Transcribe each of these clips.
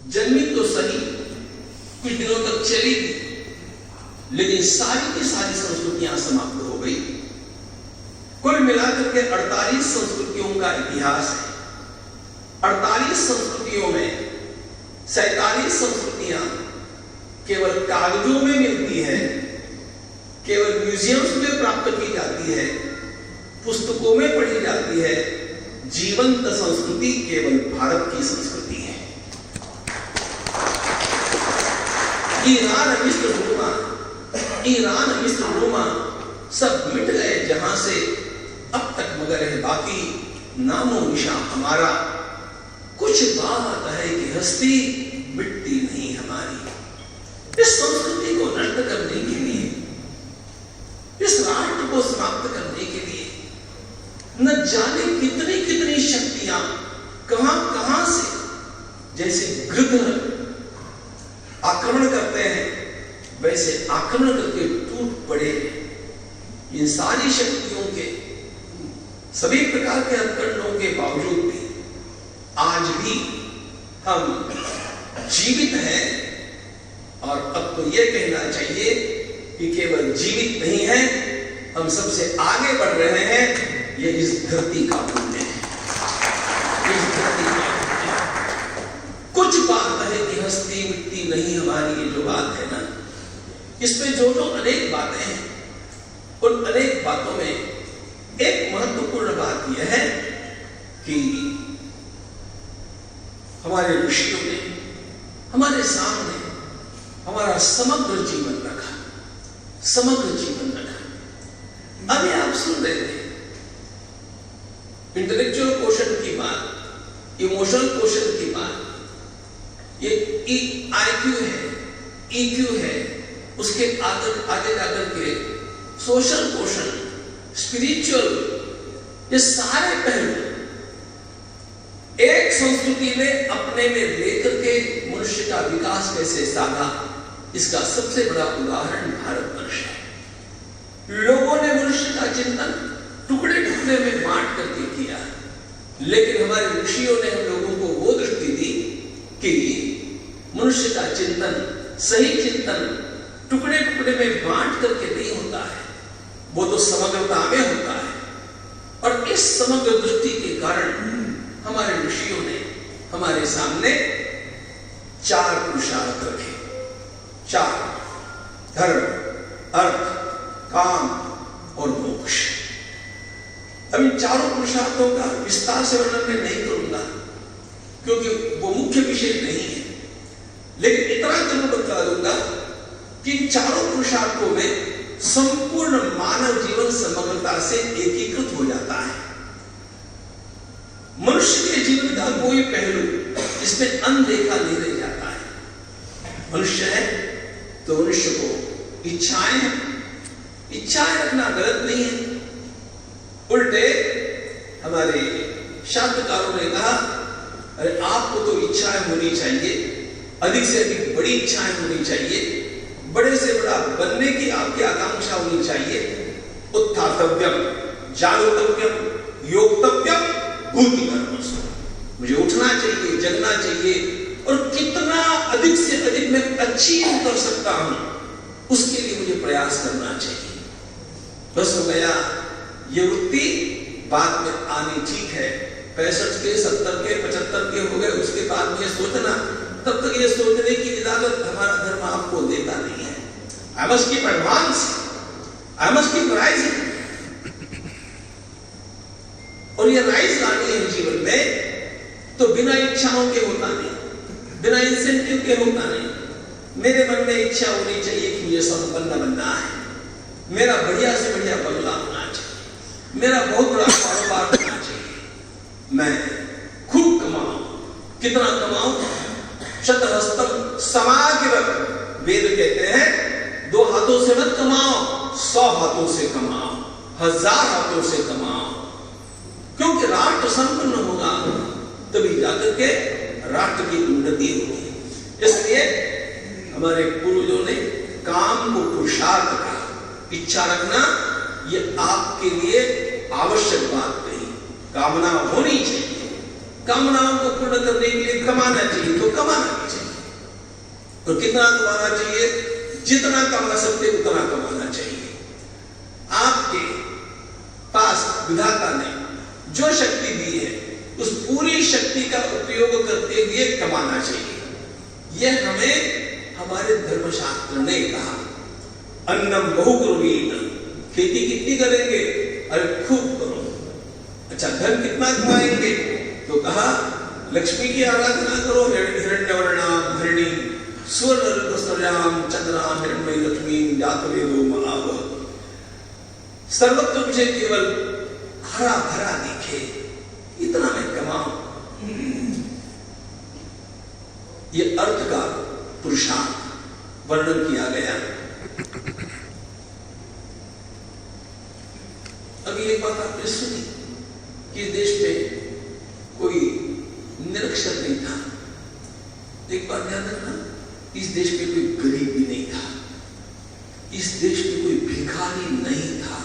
जन्मी तो सही, कुछ दिनों तक चली थी, लेकिन सारी की सारी संस्कृतियां समाप्त हो गई। कुल मिलाकर के 48 संस्कृतियों का इतिहास है। 48 संस्कृतियों में 47 संस्कृतियां केवल कागजों में मिलती है, केवल म्यूजियम्स में प्राप्त की जाती है, पुस्तकों में पढ़ी जाती है। जीवंत संस्कृति केवल भारत की संस्कृति है। ईरान, मिस्र, रोमा सब मिट गए जहां से अब तक, मगर है बाकी नामो निशान हमारा। कुछ बात है कि हस्ती मिटती नहीं हमारी। इस संस्कृति को नष्ट करने के लिए, इस राष्ट्र को समाप्त करने के लिए न जाने कितनी कितनी शक्तियां कहां कहां से, जैसे गृध्र आक्रमण करते हैं वैसे आक्रमण करके टूट पड़े। इन सारी शक्तियों के, सभी प्रकार के हथकंडों के बावजूद भी आज भी हम जीवित हैं। और अब तो यह कहना चाहिए कि केवल जीवित नहीं है, हम सबसे आगे बढ़ रहे हैं। ये इस धरती का पुण्य है, इस धरती का पुण्य है। कुछ बात है कि हस्ती मिट्टी नहीं हमारी, ये जो बात है ना, इसमें जो अनेक बातें हैं, उन अनेक बातों में एक महत्वपूर्ण बात यह है कि हमारे ऋषियों ने हमारे सामने हमारा समग्र जीवन रखा, समग्र जीवन रखा। अभी आप सुन रहे थे इंटेलेक्चुअल क्वेश्चन की बात, इमोशनल क्वेश्चन की बात, ये IQ है, EQ है, उसके आगे जाकर के सोशल क्वेश्चन, स्पिरिचुअल, ये सारे पहलू एक संस्कृति में अपने में लेकर के मनुष्य का विकास कैसे साधा, इसका सबसे बड़ा उदाहरण भारतवर्ष है। लोगों ने मनुष्य का चिंतन टुकड़े टुकड़े में बांट करके किया, लेकिन हमारे ऋषियों ने हम लोगों को वो दृष्टि दी कि मनुष्य का चिंतन, सही चिंतन टुकड़े टुकड़े में बांट करके नहीं होता है, वो तो समग्रता में होता है। और इस समग्र दृष्टि के कारण हमारे ऋषियों ने हमारे सामने 4 पुरुषार्थ रखे। 4: धर्म, अर्थ, काम और मोक्ष। अब इन चारों पुरुषार्थों का विस्तार से वर्णन मैं नहीं करूंगा, क्योंकि वो मुख्य विषय नहीं है, लेकिन इतना जरूर बता दूंगा कि चारों पुरुषार्थों में संपूर्ण मानव जीवन समग्रता से एकीकृत हो जाता है। मनुष्य के जीवन का कोई पहलू जिसमें अनदेखा नहीं रह जाता है। मनुष्य है तो मनुष्य को इच्छाएं हैं, इच्छाएं रखना गलत नहीं है। उल्टे हमारे शास्त्रकारों ने कहा, अरे आपको तो इच्छाएं होनी चाहिए, अधिक से अधिक बड़ी इच्छाएं होनी चाहिए, बड़े से बड़ा बनने की आपकी आकांक्षा होनी चाहिए। उत्थातव्यम, जागृतव्यम, योक्तव्यम, भूतिकर्मसु। मुझे उठना चाहिए, जगना चाहिए, और कितना अधिक से अधिक मैं अचीव कर सकता हूं, उसके लिए मुझे प्रयास करना चाहिए। बस हो गया। ये वृत्ति बाद में आनी ठीक है, 65 के, 70 के, 75 के हो गए, उसके बाद ये सोचना, तब तक ये सोचने की इजाजत हमारा धर्म आपको देता नहीं है। I must keep advance, I must keep rising। और ये राइज लानी है जीवन में, तो बिना इच्छाओं के होता नहीं, बिना इंसेंटिव के होता नहीं। मेरे मन में इच्छा होनी चाहिए कि मुझे संपन्न बनना है, मेरा बढ़िया से बढ़िया बंगला होना चाहिए, मेरा बहुत बड़ा कारोबार होना चाहिए, मैं खूब कमाऊं। कितना कमाऊं? शतहस्तम समागिरत। वेद कहते हैं 2 हाथों से मत कमाओ, 100 हाथों से कमाओ, 1000 हाथों से कमाओ, क्योंकि राष्ट्र संपन्न होगा तभी जाकर के राष्ट्र की उन्नति होगी। इसलिए हमारे पूर्वजों ने काम को पुरुषार्थ कहा। इच्छा रखना ये आपके लिए आवश्यक बात नहीं, कामना होनी चाहिए। कामनाओं को पूर्ण करने के लिए कमाना चाहिए, तो कमाना भी चाहिए। और कितना कमाना चाहिए? जितना कमा सकते उतना कमाना चाहिए। आपके पास विधाता ने जो शक्ति दी है उस पूरी शक्ति का उपयोग करते हुए कमाना चाहिए। यह हमें हमारे धर्मशास्त्र ने कहा। अन्नम बहुकुर्वीत, खेती कितनी करेंगे? अरे खूब करो। अच्छा, धन कितना कमाएंगे? तो कहा लक्ष्मी की आराधना करो। हिरण्यवर्णाम धरणी स्वर्ण चंद्राम हिरण्मयी लक्ष्मी जातवेदो महाव। सर्वत्र मुझे केवल हरा भरा दिखे, इतना मैं कमाऊं। ये अर्थ का पुरुषार्थ वर्णन किया गया। अभी एक बात आपने सुनी कि इस देश में कोई निरक्षर नहीं था। एक बात ध्यान रखना, इस देश में कोई गरीब भी नहीं था, इस देश में कोई भिखारी नहीं था।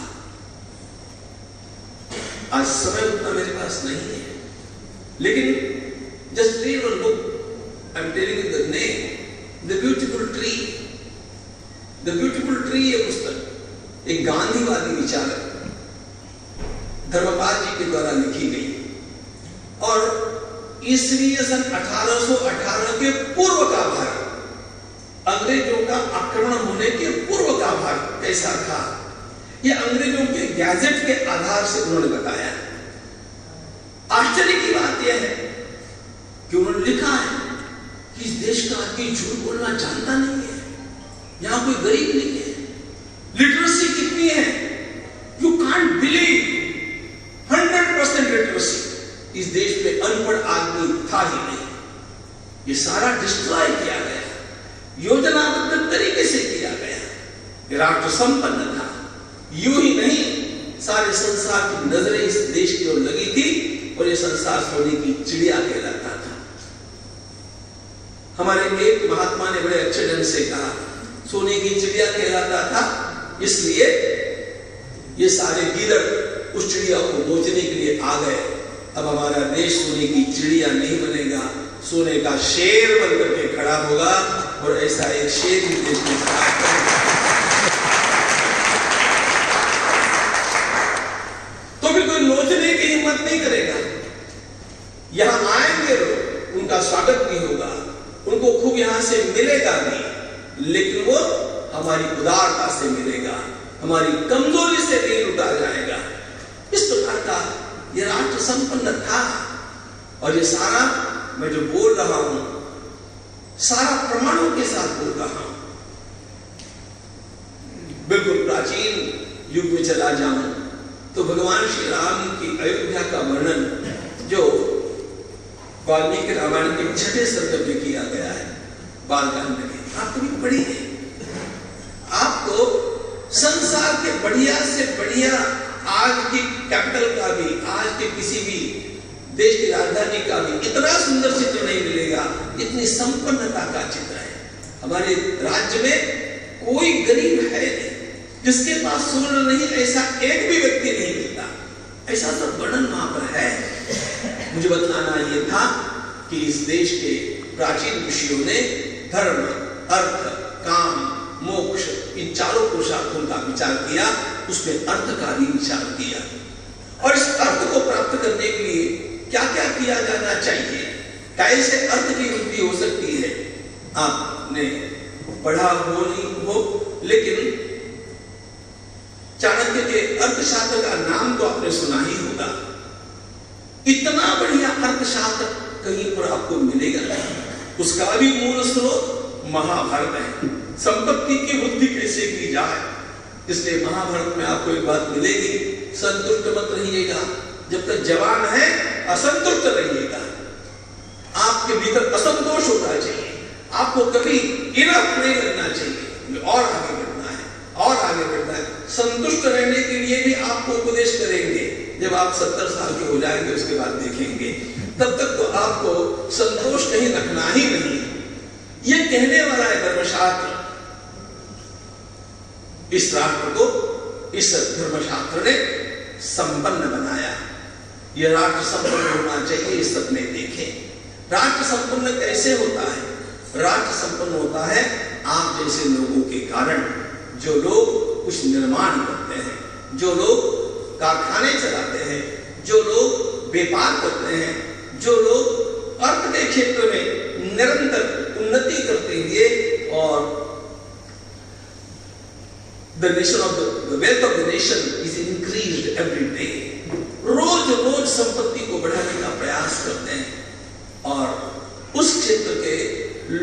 आज समय उतना मेरे पास नहीं है, लेकिन जस्ट रीड और look, I am telling you the name, the beautiful tree. The beautiful tree ये पुस्तक एक गांधीवादी विचारक धर्मपाल जी के द्वारा लिखी गई और ईस्वी सन 1818 के पूर्व का भारत, अंग्रेजों का आक्रमण होने के पूर्व का भारत कैसा था, यह अंग्रेजों के गैजेट के आधार से उन्होंने बताया। आश्चर्य की बात यह है कि उन्होंने लिखा है कि इस देश का आदमी झूठ बोलना जानता नहीं है, यहां कोई गरीब नहीं है। लिटरेसी कितनी है? You can't believe, 100% literacy. इस देश में अनपढ़ आदमी था ही नहीं। ये सारा डिस्ट्रॉय किया गया, योजनाबद्ध तरीके से किया गया। ये राष्ट्र संपन्न था, यूं ही नहीं सारे संसार की नजरें इस देश की ओर लगी थी और ये संसार सोने की चिड़िया कहलाता था। हमारे एक महात्मा ने बड़े अच्छे ढंग से कहा, सोने की चिड़िया कहलाता था इसलिए ये सारे गीदड़ उस चिड़िया को नोचने के लिए आ गए। अब हमारा देश सोने की चिड़िया नहीं बनेगा, सोने का शेर बनकर के खड़ा होगा और ऐसा एक शेर ही देश में खड़ा करेगा। तो फिर कोई नोचने की हिम्मत नहीं करेगा। यहां आएंगे लोग, उनका स्वागत भी होगा, उनको खूब यहां से मिलेगा भी, लेकिन वो हमारी उदारता से मिलेगा, हमारी कमजोरी से नहीं लुटा जाएगा। इस प्रकार का ये राष्ट्र संपन्न था। और ये सारा मैं जो बोल रहा हूं, सारा प्रमाणों के साथ बोल रहा हूं। बिल्कुल प्राचीन युग में चला जाऊं तो भगवान श्री राम की अयोध्या का वर्णन जो वाल्मीकि रामायण के 6वें सर्ग में किया गया है, बालकांड में, आप कभी पढ़ी है? आपको संसार के बढ़िया से बढ़िया आज की कैपिटल का भी, आज के किसी भी देश की राजधानी का भी इतना सुंदर चित्र नहीं मिलेगा जितनी संपन्नता का चित्र है। हमारे राज्य में कोई गरीब है नहीं, जिसके पास स्वर्ण नहीं, ऐसा एक भी व्यक्ति नहीं मिलता। ऐसा सब वर्णन वहां पर है। मुझे बतलाना यह था कि इस देश के प्राचीन ऋषियों ने धर्म, अर्थ, काम, मोक्ष, इन चारों पुरुषार्थों का विचार किया, उसमें अर्थ का भी विचार किया। और इस अर्थ को प्राप्त करने के लिए क्या क्या किया जाना चाहिए, कैसे अर्थ की वृद्धि हो सकती है, आपने पढ़ा हो नहीं हो, लेकिन चाणक्य के अर्थशास्त्र का नाम तो आपने सुना ही होगा। इतना बढ़िया अर्थशास्त्र कहीं पर आपको मिलेगा नहीं। उसका भी मूल स्रोत महाभारत है। संपत्ति की वृद्धि कैसे की जाए, इसलिए महाभारत में आपको एक बात मिलेगी, संतुष्ट मत रहिएगा। जब तक जवान है असंतुष्ट रहिएगा। आपके भीतर असंतोष होना चाहिए, आपको कभी इनफ नहीं लगना चाहिए, और आगे बढ़ना है, और आगे बढ़ना है। संतुष्ट रहने के लिए भी आपको उपदेश करेंगे। जब आप 70 साल के हो जाएंगे उसके बाद देखेंगे, तब तक तो आपको संतोष कहीं रखना ही नहीं। ये कहने वाला है धर्मशास्त्र। इस राष्ट्र को इस धर्मशास्त्र ने संपन्न बनाया। यह राष्ट्र संपन्न होना चाहिए, इस सबने देखे। राष्ट्र संपन्न कैसे होता है? राष्ट्र संपन्न होता है आप जैसे लोगों के कारण, जो लोग कुछ निर्माण करते हैं, जो लोग कारखाने चलाते हैं, जो लोग व्यापार करते हैं, जो लोग अर्थ के क्षेत्र में निरंतर उन्नति करते हुए और the nation of the wealth of the nation is increased every day, रोज रोज संपत्ति को बढ़ाने का प्रयास करते हैं और उस क्षेत्र के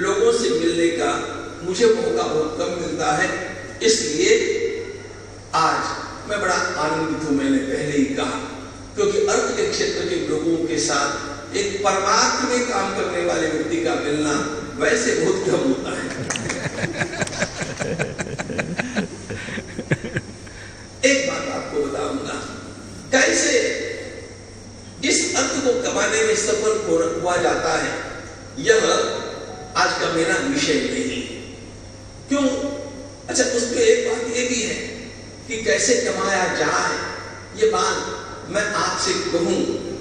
लोगों से मिलने का मुझे मौका बहुत कम मिलता है। इसलिए आज मैं बड़ा आनंदित हूं, मैंने पहले ही कहा, क्योंकि अर्थ के क्षेत्र के लोगों के साथ एक परमार्थ में काम करने वाले व्यक्ति का मिलना वैसे बहुत कम होता है। एक बात आपको बताऊंगा, कैसे इस अर्थ को कमाने में सफल हुआ जाता है, यह आज का मेरा विषय नहीं। क्यों? अच्छा, उस पर एक बात ये भी है कि कैसे कमाया जाए, ये बात मैं आपसे कहूं,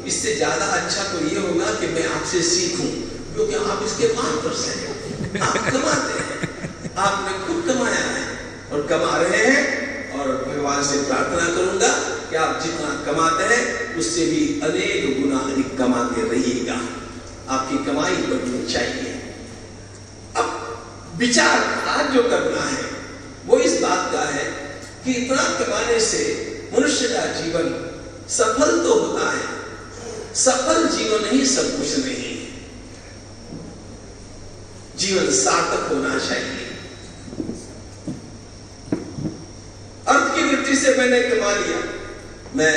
इससे ज्यादा अच्छा तो ये होगा कि मैं आपसे सीखूं, क्योंकि आप इसके मास्टर्स हैं, आप कमाते हैं, आपने खुद कमाया है और कमा रहे हैं। और भगवान से प्रार्थना करूंगा कि आप जितना कमाते हैं उससे भी अनेक गुना अधिक कमाते रहिएगा, आपकी कमाई बढ़नी चाहिए। अब विचार आज जो करना है वो इस बात का है कि इतना कमाने से मनुष्य का जीवन सफल तो होता है, सफल जीवन ही सब कुछ नहीं, जीवन सार्थक होना चाहिए। अर्थ की वृत्ति से मैंने कमा लिया, मैं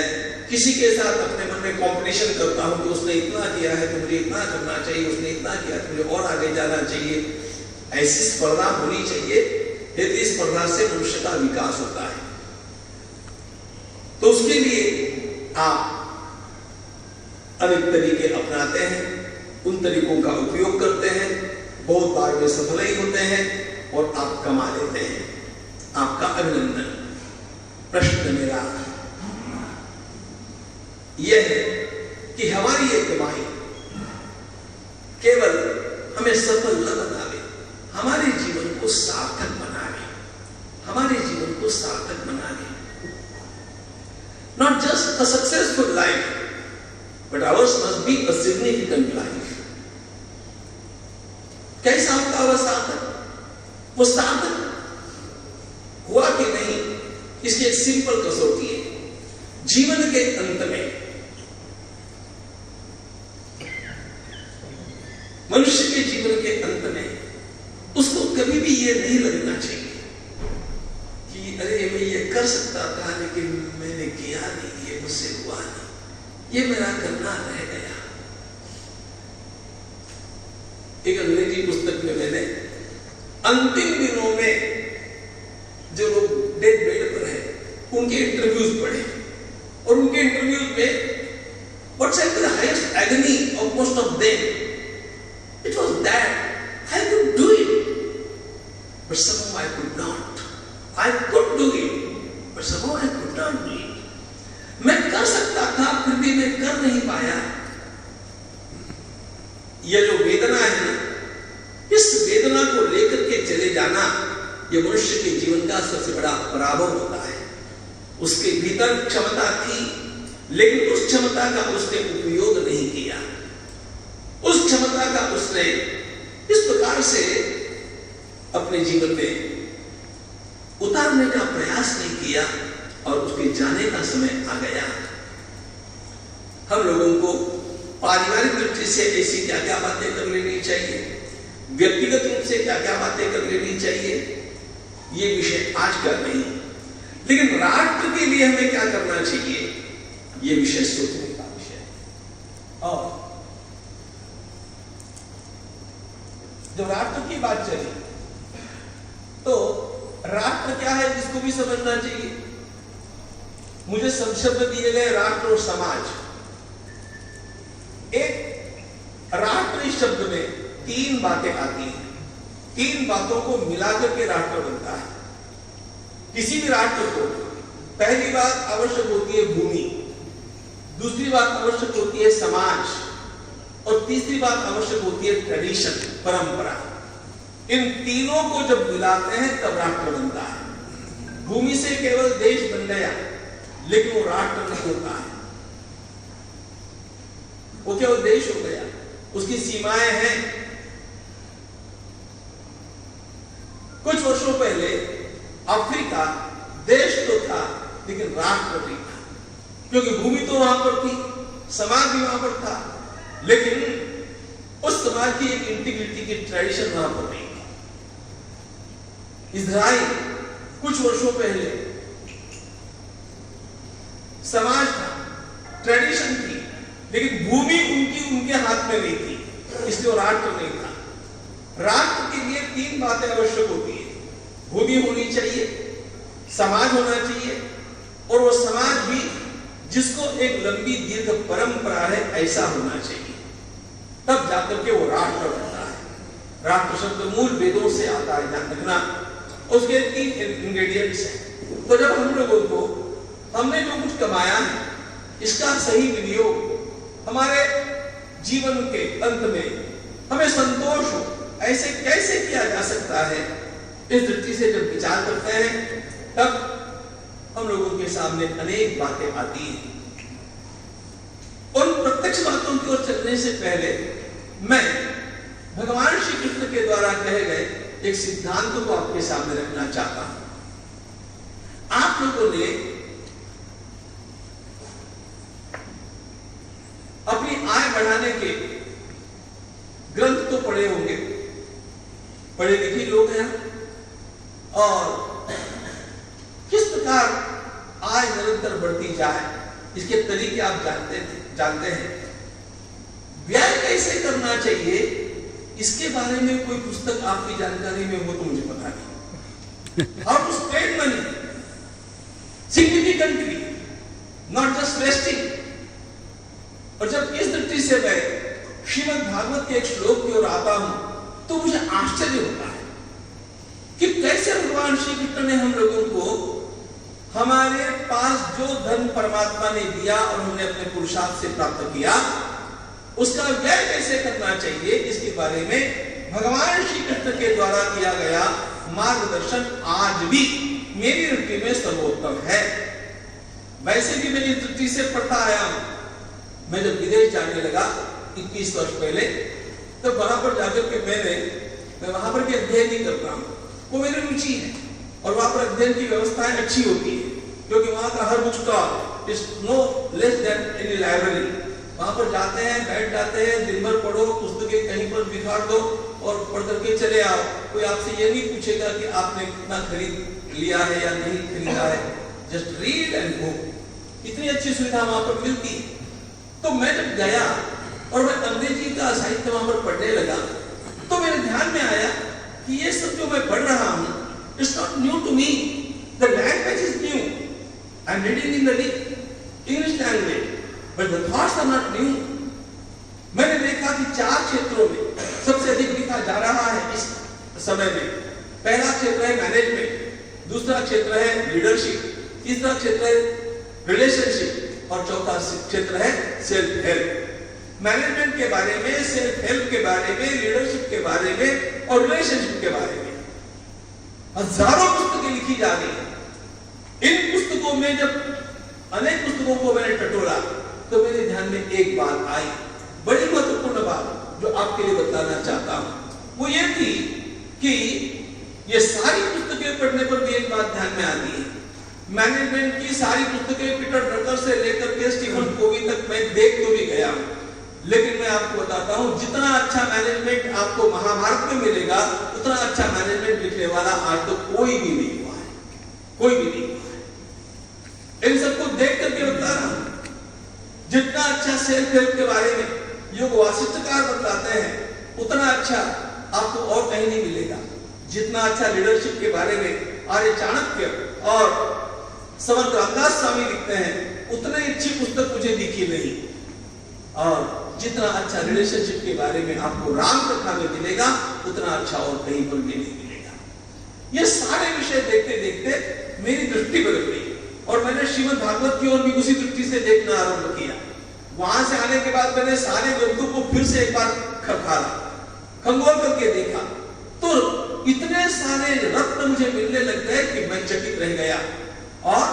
किसी के साथ अपने मन में कंपटीशन करता हूं कि उसने इतना किया है तो मुझे इतना करना चाहिए, उसने इतना किया तो मुझे और आगे जाना चाहिए, ऐसी स्पर्धा होनी चाहिए। यदि स्पर्धा से मनुष्य का विकास होता है तो उसके लिए आप अनेक तरीके अपनाते हैं, उन तरीकों का उपयोग करते हैं, बहुत बार वे सफल ही होते हैं और आप कमा लेते हैं। आपका अभिनंदन। प्रश्न मेरा यह है कि हमारी ये कमाई केवल हमें सफल न बनावे, हमारे जीवन को सार्थक बनावे, हमारे जीवन को सार्थक बनावे। Not just a successful life, but ours must be a significant life. कैसा होगा वह सार्थक? वो सार्थक हुआ कि नहीं, इसकी एक सिंपल कसौटी है। जीवन के अंत में मनुष्य के जीवन के अंत में उसको कभी भी ये नहीं लगना चाहिए कि अरे मैं ये कर सकता था लेकिन मैंने किया नहीं, ये मुझसे हुआ नहीं, ये मेरा करना रह गया। एक अंग्रेजी पुस्तक में मैंने अंतिम दिनों में जो लोग डेड बेड पर है उनके इंटरव्यूज पढ़े और उनके इंटरव्यूज में what's the highest agony of most of them, it was that I could do it but somehow I could not. I could do it but somehow I could not do it. मैं कर सकता था फिर भी मैं कर नहीं पाया। यह जो वेदना है ना, इस वेदना को लेकर के चले जाना, यह मनुष्य के जीवन का सबसे बड़ा पराभव होता है। उसके भीतर क्षमता थी लेकिन उस क्षमता का उसने उपयोग नहीं किया, उस क्षमता का उसने इस प्रकार से अपने जीवन में उतारने का प्रयास नहीं किया और उसके जाने का समय आ गया। हम लोगों को पारिवारिक दृष्टि से ऐसी क्या क्या बातें कर लेनी चाहिए, व्यक्तिगत रूप से क्या क्या बातें कर लेनी चाहिए, ये विषय आज का नहीं, लेकिन राष्ट्र के लिए हमें क्या करना चाहिए, ये विषय सोचने का विषय। और जब राष्ट्र की बात चली तो राष्ट्र क्या है इसको भी समझना चाहिए। मुझे सब शब्द दिए गए राष्ट्र और समाज। एक राष्ट्र इस शब्द में तीन बातें आती हैं, तीन बातों को मिलाकर के राष्ट्र बनता है। किसी भी राष्ट्र को पहली बात आवश्यक होती है भूमि, दूसरी बात आवश्यक होती है समाज और तीसरी बात आवश्यक होती है ट्रेडिशन, परंपरा। इन तीनों को जब मिलाते हैं तब राष्ट्र बनता है। भूमि से केवल देश बन गया, लेकिन वो राष्ट्र नहीं होता है। वो केवल देश हो गया, उसकी सीमाएं हैं। कुछ वर्षों पहले अफ्रीका देश तो था, लेकिन राष्ट्र नहीं था, क्योंकि भूमि तो वहां पर थी, समाज भी वहां पर था, लेकिन उस समाज की एक इंटीग्रिटी की ट्रेडिशन वहां पर नहीं थी। इजराइल कुछ वर्षों पहले समाज था, ट्रेडिशन थी, लेकिन भूमि उनके हाथ में नहीं थी, इसलिए वो राष्ट्र नहीं था। राष्ट्र के लिए तीन बातें आवश्यक होती है। भूमि होनी चाहिए, समाज होना चाहिए, और वो समाज भी जिसको एक लंबी दीर्घ परंपरा है ऐसा होना चाहिए, तब जाकर के वो राष्ट्र बनता है। राष्ट्र शब्द मूल वेदों से आता है, ध्यान रखना। उसके तीन इंग्रेडिएंट्स हैं। तो जब हम लोगों को हमने जो कुछ कमाया है, इसका सही विनियोग हमारे जीवन के अंत में हमें संतोष हो, ऐसे कैसे किया जा सकता है, इस दृष्टि से जब विचार करते हैं, तब हम लोगों के सामने अनेक बातें आती हैं। उन प्रत्यक्ष बातों की ओर चलने से पहले मैं भगवान श्री कृष्ण के द्वारा कहे गए एक सिद्धांत को आपके सामने रखना चाहता हूं। आप लोगों ने अपनी आय बढ़ाने के ग्रंथ तो पढ़े होंगे, पढ़े लिखे लोग हैं, और किस प्रकार आय निरंतर बढ़ती जाए इसके तरीके आप जानते हैं। व्यय कैसे करना चाहिए इसके बारे में कोई पुस्तक आपकी जानकारी में हो तो मुझे पता नहीं। How to spend money significantly, not just wasting. और जब इस दृष्टि से मैं श्रीमद् भागवत के एक श्लोक की ओर आता हूं तो मुझे आश्चर्य होता है कि कैसे भगवान श्री कृष्ण ने हम लोगों को हमारे पास जो धन परमात्मा ने दिया और हमने अपने पुरुषार्थ से प्राप्त किया, उसका व्यय कैसे करना चाहिए इसके बारे में भगवान श्री कृष्ण के द्वारा किया गया मार्गदर्शन आज भी मेरी दृष्टि में सर्वोत्तम है। वैसे भी मैं इस दृष्टि से पढ़ता आया हूं। मैं जब विदेश जाने लगा 21 वर्ष पहले, तो वहां पर जाकर के मैं वहां पर भी अध्ययन नहीं कर रहा हूं, वो मेरी रुचि है, और वहां पर अध्ययन की व्यवस्थाएं अच्छी होती है, क्योंकि वहां का हर book stall is no less than any library. वहां पर जाते हैं, बैठ जाते हैं, दिन भर पढ़ो, पुस्तकें कहीं पर बिगाड़ दो और पढ़ करके चले आओ। कोई आपसे ये नहीं पूछेगा कि आपने कितना खरीद लिया है या नहीं खरीदा है, जस्ट रीड एंड गो। इतनी अच्छी सुविधा वहां पर मिलती है। तो मैं जब गया और मैं अंग्रेजी का साहित्य वहां पर पढ़ने लगा, तो मेरे ध्यान में आया कि ये सब जो मैं पढ़ रहा हूं, it's not new to me, the language is new, I am reading in the English language, but the thoughts are not new. मैंने देखा कि 4 क्षेत्रों में सबसे अधिक लिखा जा रहा है इस समय में। पहला क्षेत्र है मैनेजमेंट, दूसरा क्षेत्र है लीडरशिप, तीसरा क्षेत्र है रिलेशनशिप, और चौथा क्षेत्र है सेल्फ हेल्प। मैनेजमेंट के बारे में, सेल्फ हेल्प के बारे में, लीडरशिप के बारे में और रिलेशनशिप के बारे में हजारों पुस्तकें लिखी जा रही हैं। इन पुस्तकों में जब अनेक पुस्तकों को मैंने टटोला तो मेरे ध्यान में एक बात आई, बड़ी महत्वपूर्ण बात जो आपके लिए बताना चाहता हूं। वो ये थी कि ये सारी पुस्तकें पढ़ने पर भी एक बात ध्यान में आती है। मैनेजमेंट की सारी पुस्तकें पीटर ड्रकर से लेकर के स्टीफन कोवी तक मैं देख तो भी गया हूं, लेकिन मैं आपको बताता हूं, जितना अच्छा मैनेजमेंट आपको महाभारत में मिलेगा, उतना अच्छा मैनेजमेंट लिखने वाला आज तो कोई भी नहीं हुआ है, कोई भी नहीं हुआ है। इन सबको देख करके बता रहा हूं। जितना अच्छा सेल्फ हेल्प के बारे में योग वासिष्ठकार बतलाते हैं, उतना अच्छा आपको और कहीं नहीं मिलेगा। जितना अच्छा लीडरशिप के बारे में आर्य चाणक्य और समर्थ रामदास स्वामी लिखते हैं, उतनी अच्छी पुस्तक मुझे दिखी नहीं। और जितना अच्छा रिलेशनशिप के बारे में आपको राम कथा में मिलेगा, उतना अच्छा और कहीं पर भी नहीं मिलेगा। ये सारे विषय देखते देखते मेरी दृष्टि बदल गई और मैंने श्रीमद् भागवत की ओर भी उसी दृष्टि से देखना आरंभ किया। वहां से आने के बाद मैंने सारे ग्रंथों को फिर से एक बार खंगोल करके देखा, तो मुझे मिलने लग गए कि मैं चकित रह गया। और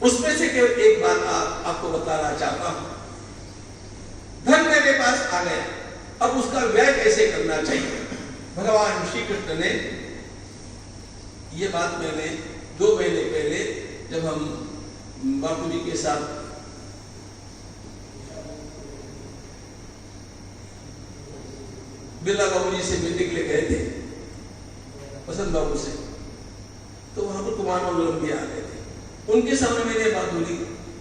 उसमें से केवल एक बात आपको बताना चाहता हूं। धन मेरे पास आ गया, अब उसका व्यय कैसे करना चाहिए। भगवान श्री कृष्ण ने ये बात मैंने 2 महीने पहले जब हम बापू जी के साथ बिरला बाबू जी से मिलने के लिए गए थे, वसंत बाबू से, तो वहां पर कुमार मंगलम भी आ गए थे। उनके सामने मैंने बात बोली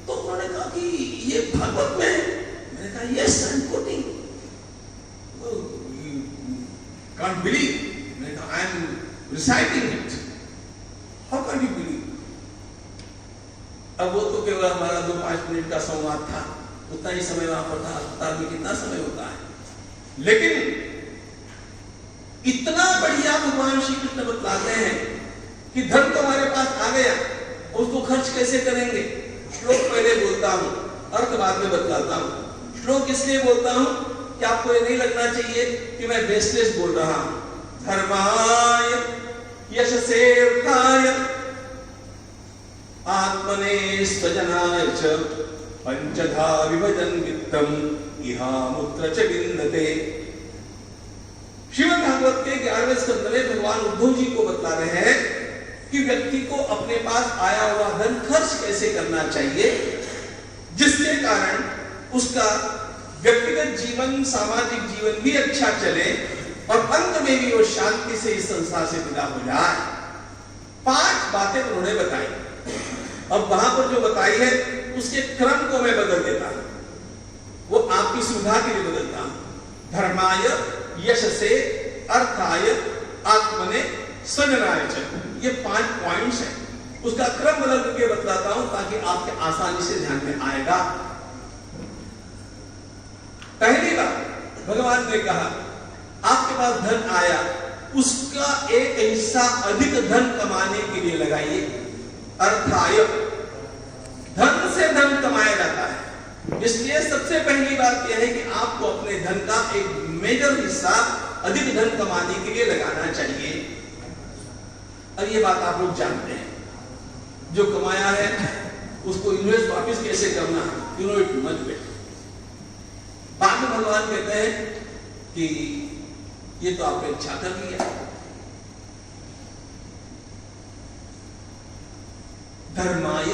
तो उन्होंने कहा कि ये भागवत में। मैंने कहा yes I am quoting, can't believe. मैंने कहा I am reciting it, how can you believe. अब वो तो केवल हमारा 2-5 मिनट का संवाद था, उतना ही समय वहां पर था। अस्पताल में कितना समय होता है, लेकिन इतना बढ़िया भगवान श्री कृष्ण बतलाते हैं कि धन तो हमारे पास आ गया, उसको खर्च कैसे करेंगे। श्लोक पहले बोलता हूं, अर्थ बाद में बतलाता हूं। श्लोक इसलिए बोलता हूं कि आपको ये नहीं लगना चाहिए कि मैं बेसलेस बोल रहा हूं। धर्माय यशसेर्थाय आत्मने स्वजनाय च पंचधा विभजन वित्तम इहामुत्र च विन्दते। श्रीमद् भागवत के 11वें स्कंद में भगवान उद्धव जी को बता रहे हैं कि व्यक्ति को अपने पास आया हुआ धन खर्च कैसे करना चाहिए, जिसके कारण उसका व्यक्तिगत जीवन, सामाजिक जीवन भी अच्छा चले और अंत में भी वो शांति से इस संसार से विदा हो जाए। 5 बातें उन्होंने बताई। अब वहां पर जो बताई है उसके क्रम को मैं बदल देता हूं, वो आपकी सुविधा के लिए बदलता हूं। धर्माय यशसे अर्थाय आत्मने स्वजनाय च, ये 5 पॉइंट्स हैं। उसका क्रम बदल करके बतलाता हूं ताकि आपके आसानी से ध्यान में आएगा। पहली बात, भगवान ने कहा आपके पास धन आया, उसका एक हिस्सा अधिक धन कमाने के लिए लगाइए। अर्थाय, धन से धन कमाया जाता है, इसलिए सबसे पहली बात यह है कि आपको अपने धन का एक मेजर हिस्सा अधिक धन कमाने के लिए लगाना चाहिए। और ये बात आप लोग जानते हैं, जो कमाया है उसको इन्वेस्ट वापस कैसे करना, you know it much better. बाद में भगवान कहते हैं कि ये तो आपने इच्छा कर लिया। धर्माय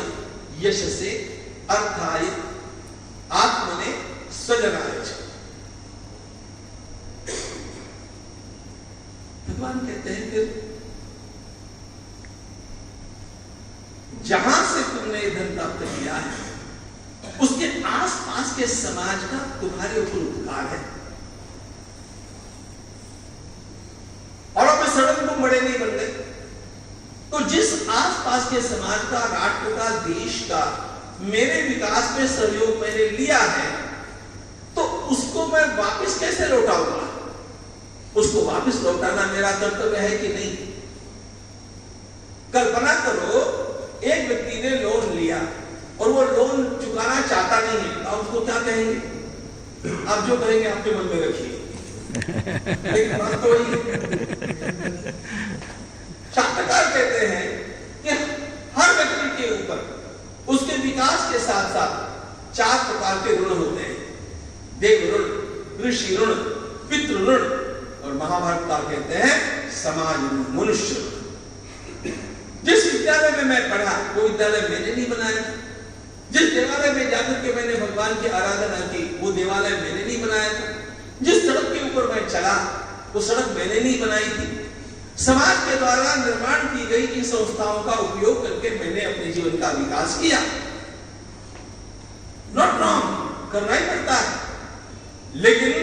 यशसे अर्थाय आत्मने स्वजनाय च। भगवान कहते हैं फिर जहां से तुमने धन प्राप्त किया है उसके आसपास के समाज का तुम्हारे ऊपर उपकार है। और अपने सड़क को बड़े नहीं बन गए, तो जिस आसपास के समाज का, राष्ट्र का, देश का मेरे विकास में सहयोग मैंने लिया है, तो उसको मैं वापस कैसे लौटाऊंगा। उसको वापस लौटाना मेरा कर्तव्य है कि नहीं। कल्पना करो, एक व्यक्ति ने लोन लिया और वो लोन चुकाना चाहता नहीं है, आप उसको क्या कहेंगे। आप जो कहेंगे आपके मन में रखिए, लेकिन बात तो वही। शास्त्रकार कहते हैं कि हर व्यक्ति के ऊपर उसके विकास के साथ साथ 4 प्रकार के ऋण होते हैं। देव ऋण, ऋषि ऋण, पितृ ऋण और महाभारतकार कहते हैं समाज ऋण, मनुष्य ऋण। जिस विद्यालय में मैं पढ़ा वो विद्यालय मैंने नहीं बनाया। जिस देवालय में जाकर के मैंने भगवान की आराधना की वो देवालय मैंने नहीं बनाया था। जिस सड़क के ऊपर मैं चला वो सड़क मैंने नहीं बनाई थी। समाज के द्वारा निर्माण की गई इन संस्थाओं का उपयोग करके मैंने अपने जीवन का विकास किया। नॉट रॉन्ग, करना ही पड़ता है, लेकिन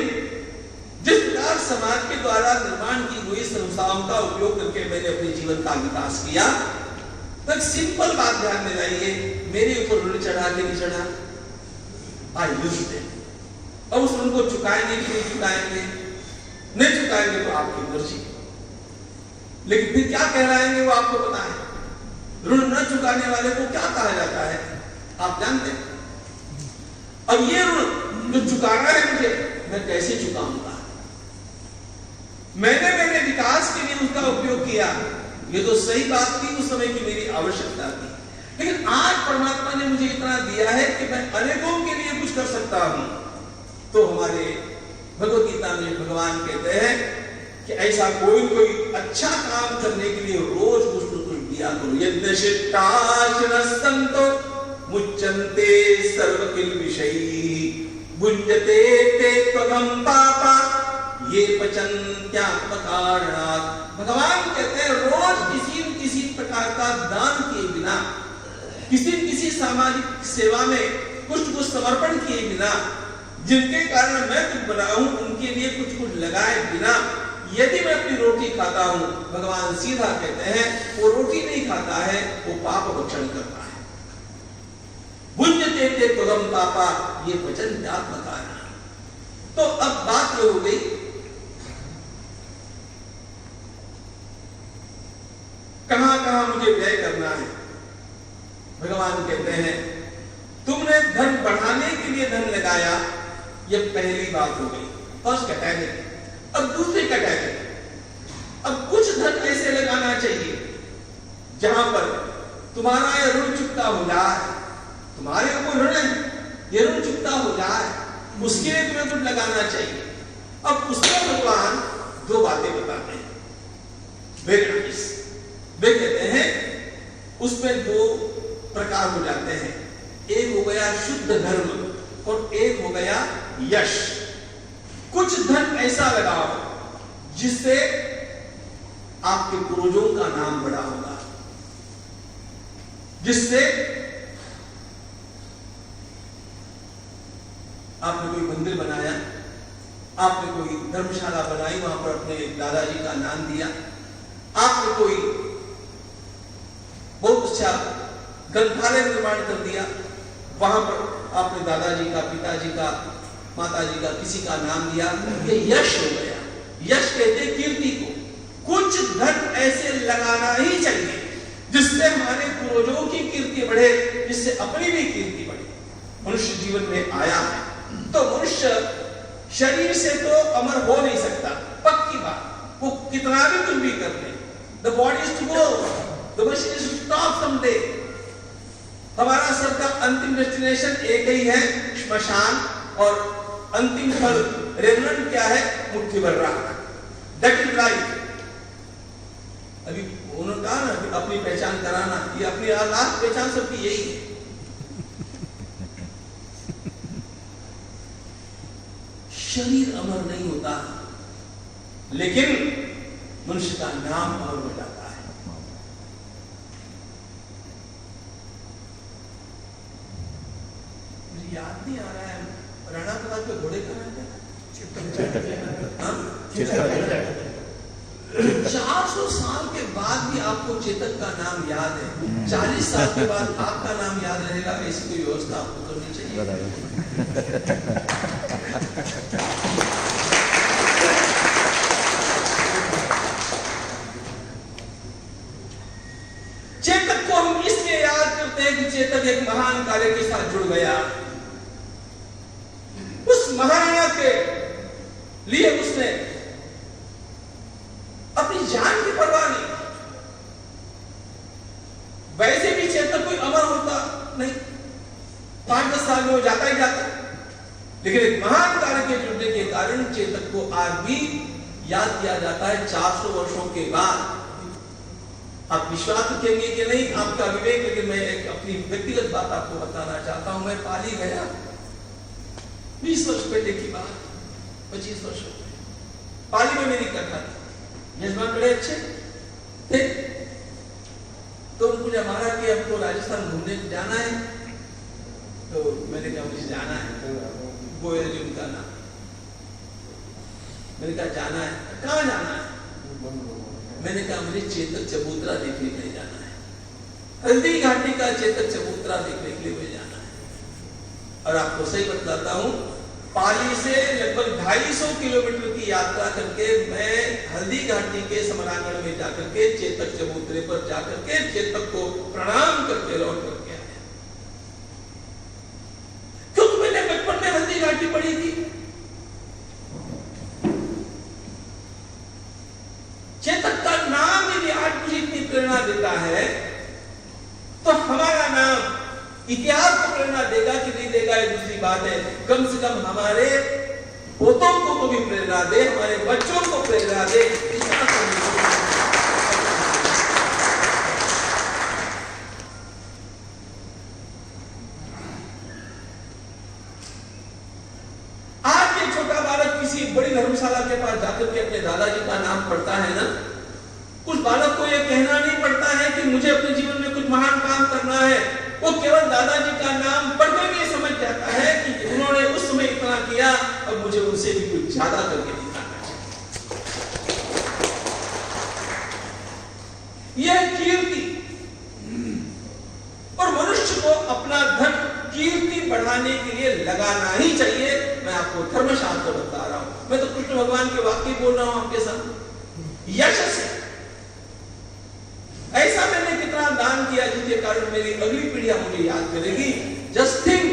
जिस प्रकार समाज के द्वारा निर्माण की हुई संस्थाओं का उपयोग करके मैंने अपने जीवन का विकास किया, तो एक सिंपल बात ध्यान में लाइए, मेरे ऊपर ऋण चढ़ा के नहीं चढ़ा, आई यूज्ड इट। अब उस ऋण को चुकाएंगे कि नहीं चुकाएंगे, नहीं चुकाएंगे तो आपकी मर्जी, लेकिन फिर क्या कहलाएंगे वो आपको पता है। ऋण न चुकाने वाले को क्या कहा जाता है आप जानते हैं। अब ये ऋण जो चुकाना है मुझे, मैं कैसे चुकाऊंगा। मैंने मेरे विकास के लिए उसका उपयोग किया, ये तो सही बात थी, उस समय की मेरी आवश्यकता थी, लेकिन आज परमात्मा ने मुझे इतना दिया है कि मैं अनेकों के लिए कुछ कर सकता हूं। तो हमारे भगवत गीता में भगवान कहते हैं कि ऐसा कोई अच्छा काम करने के लिए रोज कुछ न कुछ दिया करो। यज्ञशिष्टाशनस्तंतो मुच्यन्ते सर्वकिल विषयी भुञ्जते ते त्वगं पापा ये पचन्त्यात्मकारणात्। भगवान कहते हैं रोज किसी न किसी प्रकार का दान किए बिना, किसी न किसी सामाजिक सेवा में कुछ कुछ समर्पण किए बिना, जिनके कारण मैं कुछ बनाऊं उनके लिए कुछ कुछ लगाए बिना यदि मैं अपनी रोटी खाता हूं, भगवान सीधा कहते हैं वो रोटी नहीं खाता है, वो पाप भक्षण करता है। भुञ्जते ते त्वगं पापा ये पचन्त्यात्मकारणात्। तो अब बात ये हो गई कहां कहां मुझे व्यय करना है। भगवान कहते हैं तुमने धन बढ़ाने के लिए धन लगाया, ये पहली बात हो गई, फर्स्ट कैटेगरी। अब दूसरी कैटेगरी, अब कुछ धन ऐसे लगाना चाहिए जहां पर तुम्हारा ये ऋण चुकता हो जाए, तुम्हारे ऊपर ऋण है, ये ऋण चुकता हो जाए, उसके लिए तुम्हें कुछ लगाना चाहिए। अब उसमें भगवान दो बातें बताते हैं, वेरी नाइस। वे कहते हैं उसमें दो प्रकार हो जाते हैं, एक हो गया शुद्ध धर्म और एक हो गया यश। कुछ धन ऐसा लगाओ जिससे आपके पूर्वजों का नाम बड़ा होगा, जिससे आपने कोई मंदिर बनाया, आपने कोई धर्मशाला बनाई, वहां पर अपने दादाजी का नाम दिया, आपने कोई बहुत अच्छा ग्रंथालय निर्माण कर दिया, वहां पर आपने दादाजी का, पिताजी का, माताजी का, किसी का नाम दिया, ये यश हो गया। यश कहते कीर्ति को। कुछ धन ऐसे लगाना ही चाहिए जिससे हमारे पूर्वजों की कीर्ति बढ़े, जिससे अपनी भी कीर्ति बढ़े। मनुष्य जीवन में आया है तो मनुष्य शरीर से तो अमर हो नहीं सकता, पक्की बात, वो कितना भी कुछ भी कर ले। The body is to go, the machine is to stop someday. हमारा सबका अंतिम डेस्टिनेशन एक ही है, श्मशान, और अंतिम फल रेवलेंट क्या है, मुट्ठी भर राख। That is life. अभी उन्होंने कहा ना अपनी पहचान कराना, ये अपनी लास्ट पहचान सबकी यही है। शरीर अमर नहीं होता, लेकिन मनुष्य का नाम अमर हो जाता है। मुझे याद नहीं आ रहा है, राणा प्रताप के घोड़े का नाम क्या था? 400 साल के बाद भी आपको चेतक का नाम याद है, 40 साल के बाद आपका नाम याद रहेगा, ऐसी कोई व्यवस्था आपको करनी चाहिए। चेतक को हम इसलिए याद करते हैं कि चेतक एक महान कार्य के साथ जुड़ गया। उस महाराणा के लिए उसने अपनी जान की परवाह नहीं। वैसे भी चेतक कोई अमर होता नहीं, 5-10 साल में वो जाता ही जाता, लेकिन एक महान कार्य के जुड़ने के कारण चेतक को आज भी याद किया जाता है 400 वर्षों के बाद। आप विश्वास रखेंगे कि नहीं, आपका विवेक, लेकिन मैं एक अपनी व्यक्तिगत बात आपको बताना चाहता हूं। मैं पाली गया 20 वर्ष पहले की बात, 25 वर्ष हो गए। पाली में मेरी कथा थी, यजमान बड़े अच्छे थे, तो मुझे हमारा कि हमको राजस्थान घूमने जाना है, तो मैंने कहा मुझे जाना है, गोयल जी उनका नाम, मैंने कहा जाना है, कहाँ जाना है? मैंने कहा मुझे चेतक चबूतरा देखने के लिए जाना है, हल्दी घाटी का चेतक चबूतरा देखने के लिए मुझे जाना है। और आपको सही बतलाता हूं, पाली से लगभग 250 किलोमीटर की यात्रा करके मैं हल्दी घाटी के समरांगण में जाकर के चेतक चबूतरे पर जाकर के चेतक को प्रणाम करके लौट करके आया, क्योंकि मैंने बचपन में हल्दी घाटी पढ़ी थी। चेतक का नाम यदि आज मुझे इतनी प्रेरणा देता है, तो हमारा नाम इतिहास को प्रेरणा देगा कि नहीं देगा ये दूसरी बात है। कम से कम हमारे पोतों को तो भी प्रेरणा दे, हमारे बच्चों को प्रेरणा दे। आज ये छोटा बालक किसी बड़ी धर्मशाला के पास जाकर के अपने दादाजी का नाम पढ़ता है ना, उस बालक को यह कहना नहीं पड़ता है कि मुझे अपने जीवन में कुछ महान काम करना है। वो केवल दादाजी का नाम पढ़कर भी समझ जाता है कि उन्होंने उस समय इतना किया और मुझे उनसे भी कुछ ज्यादा करके दिखाना चाहिए। यह कीर्ति, और मनुष्य को अपना धन कीर्ति बढ़ाने के लिए लगाना ही चाहिए। मैं आपको धर्मशास्त्र बता रहा हूं, मैं तो कृष्ण भगवान के वाक्य बोल रहा हूं आपके सामने। यश से ऐसा मैंने कितना दान किया जिसके कारण मेरी अगली पीढ़ियां मुझे याद करेगी। Just think.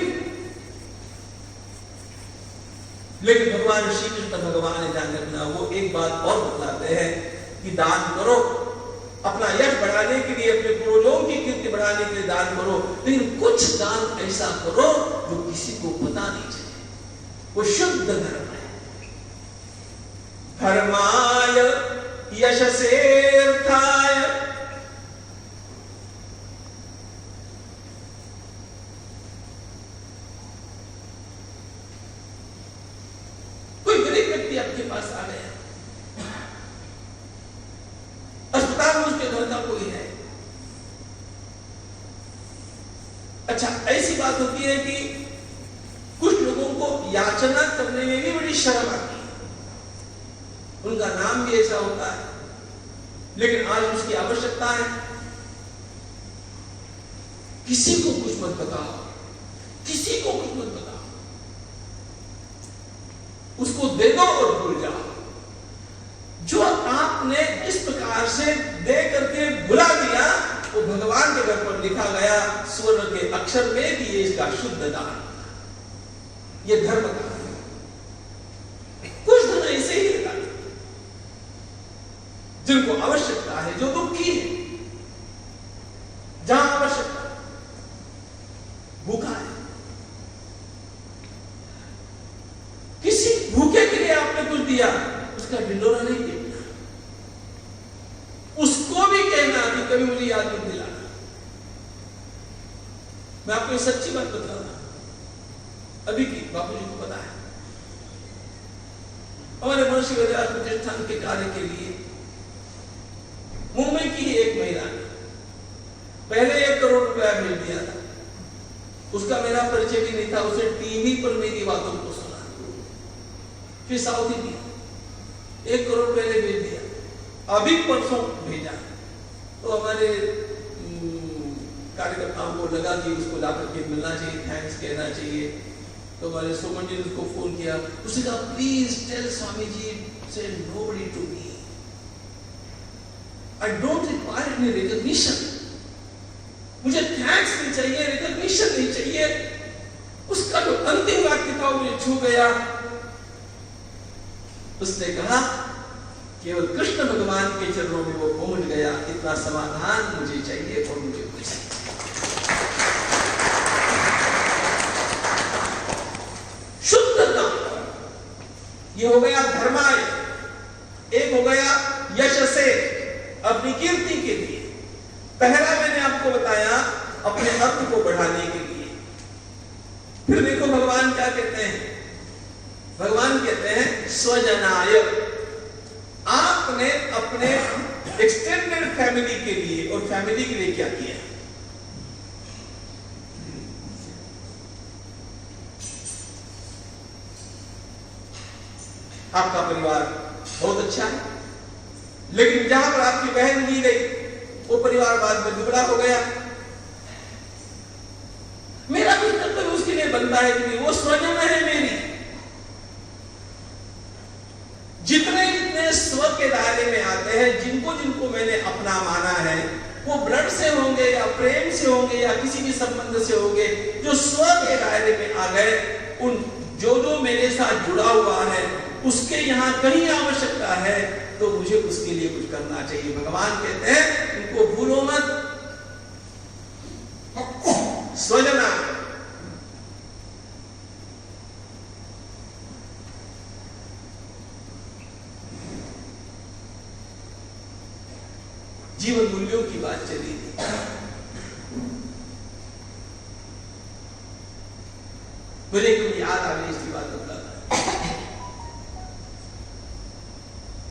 लेकिन भगवान श्री कृष्ण भगवान ने ध्यान रखना, वो एक बात और बतलाते हैं कि दान करो, अपना यश बढ़ाने के लिए, अपने पूर्वजों की कीर्ति बढ़ाने के लिए दान करो, लेकिन कुछ दान ऐसा करो जो किसी को पता नहीं चले। वो शुद्ध धर्म है। धर्माय यशसेर्थाय आपके पास आ गया, अस्पताल में उसके घर का कोई है। अच्छा, ऐसी बात होती है कि कुछ लोगों को याचना करने में भी बड़ी शर्म आती है, उनका नाम भी ऐसा होता है, लेकिन आज उसकी आवश्यकता है। किसी को कुछ मत बताओ, किसी को कुछ मत बताओ, उसको दे दो और भूल जाओ। जो आपने इस प्रकार से दे करके भुला दिया, वो भगवान के घर पर लिखा गया स्वर्ण के अक्षर में कि ये इसका शुद्ध दान, ये धर्म का। कुछ धन ऐसे ही लगा जिनको आवश्यकता है, जो दुखी है, जहां आवश्यकता, भूखा है, किसी भूखे के लिए आपने कुछ दिया, उसका ढिंडोरा नहीं पीटना, उसको भी कहना कि कभी मुझे याद मत दिलाना। मैं आपको ये सच्ची बात बता रहा हूं, अभी की बापूजी को पता है। हमारे महर्षि वेदव्यास प्रतिष्ठान के कार्य के लिए मुंबई की एक महिला ने पहले 1 करोड़ रुपया भेज दिया था। उसका मेरा परिचय भी नहीं था, उसे टीवी पर मेरी बातों को सुना, फिर साउथ इंडिया 1 करोड़ पहले भेज दिया, अभी परसों भेजा। तो हमारे कार्यकर्ताओं को लगा कि उसको जाकर के मिलना चाहिए, थैंक्स कहना चाहिए। तो हमारे सुमन जी ने उसको फोन किया, उसने कहा प्लीज टेल स्वामी जी से nobody to me, I don't require any recognition, मुझे थैंक्स नहीं चाहिए, रिकॉग्निशन नहीं चाहिए। उसका जो अंतिम वाक्य था मुझे छू गया। उसने कहा केवल कृष्ण भगवान के चरणों में वो पहुंच गया, इतना समाधान मुझे चाहिए और मुझे कुछ। शुद्धता, ये हो गया धर्माय, एक हो गया यश से, अपनी कीर्ति के लिए। पहला मैंने आपको बताया अपने अर्थ को बढ़ाने के लिए। फिर देखो भगवान क्या कहते हैं, भगवान कहते हैं स्वजनाय, आपने अपने एक्सटेंडेड फैमिली के लिए, और फैमिली के लिए क्या किया? आपका परिवार बहुत अच्छा है, लेकिन जहां पर आपकी बहन ली गई वो परिवार बाद में दुबला हो गया। मेरा भी कर्तव्य उसके लिए बनता है कि वो स्वजन है मेरी। जितने जितने स्व के दायरे में आते हैं, जिनको जिनको मैंने अपना माना है, वो ब्लड से होंगे या प्रेम से होंगे या किसी भी संबंध से होंगे, जो स्व के दायरे में आ गए, उन जो मेरे साथ जुड़ा हुआ है उसके यहाँ कहीं आवश्यकता है तो मुझे उसके लिए कुछ करना चाहिए। भगवान कहते हैं उनको भूलो मत। स्वजना, जीवन मूल्यों की बात चली थी। मुझे कोई याद आ गई इसकी बात बताता।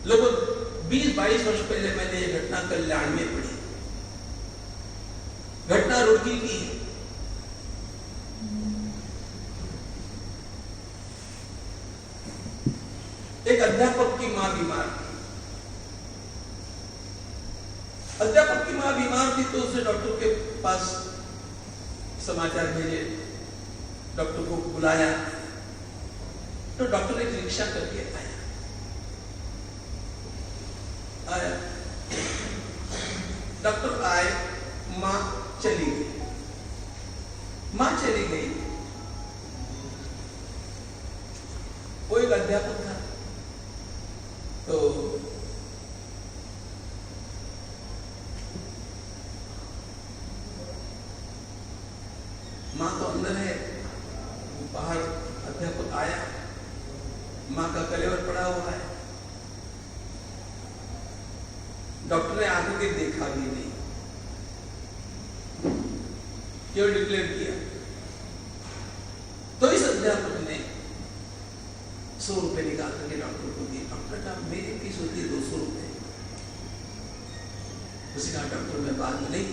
लगभग 20-22 वर्ष पहले मैंने ये घटना कल्याण में पढ़ी। घटना रुड़की की है। एक अध्यापक की मां बीमार थी। अध्यापक की मां बीमार थी तो उसे डॉक्टर के पास समाचार भेजे, डॉक्टर को बुलाया तो डॉक्टर एक रिक्शा करके आया। डॉक्टर आए, मां चली गई। मां चली गई। वो एक अध्यापक था तो मां तो अंदर है, बाहर अध्यापक आया, मां का कलेवर पड़ा हुआ है। डॉक्टर ने आगे के देखा भी नहीं, क्यों डिक्लेयर किया। तो इस अध्यापक ने 100 रुपए निकाल करके डॉक्टर को दिए। डॉक्टर का मेरी फीस होती है 200 रुपए। उसे कहा डॉक्टर मैं बाद में नहीं,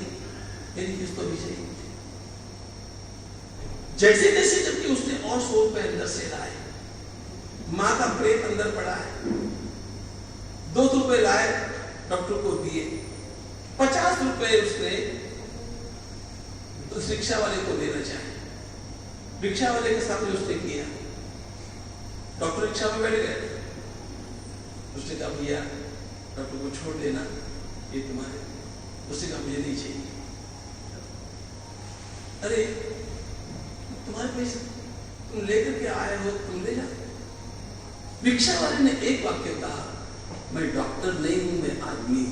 मेरी फीस तो भी चाहिए। जैसे जैसे जबकि उसने और 100 रुपए अंदर से लाए, मां का प्रेत अंदर पड़ा है, 200 रुपए लाए, डॉक्टर को दिए। 50 रुपए उसने उस रिक्शा वाले को देना चाहे, रिक्शा वाले के सामने उसने किया। डॉक्टर रिक्शा में बैठ गए। उसने कहा भैया डॉक्टर को छोड़ देना, ये तुम्हारे। उसने कहा मुझे नहीं चाहिए। अरे तुम्हारे पैसे तुम लेकर के आए हो, तुम ले जाओ। रिक्शा वाले ने एक वाक्य कहा, मैं डॉक्टर नहीं हूं, मैं आदमी हूं।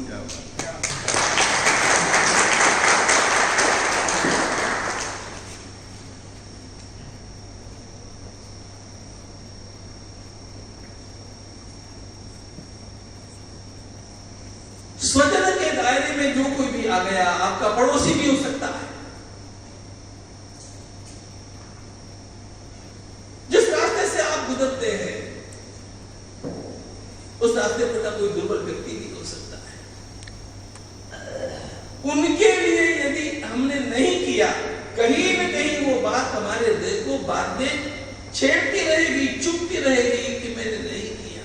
स्वजन के दायरे में जो कोई भी आ गया, आपका पड़ोसी भी हो सकता है, जिस रास्ते से आप गुजरते हैं उस रास्ते पर का कोई दुर्बल व्यक्ति भी हो सकता है। उनके लिए यदि हमने नहीं किया, कहीं न कहीं वो बात हमारे दिल को बाद में छेड़ती रहेगी, चुभती रहेगी कि मैंने नहीं किया।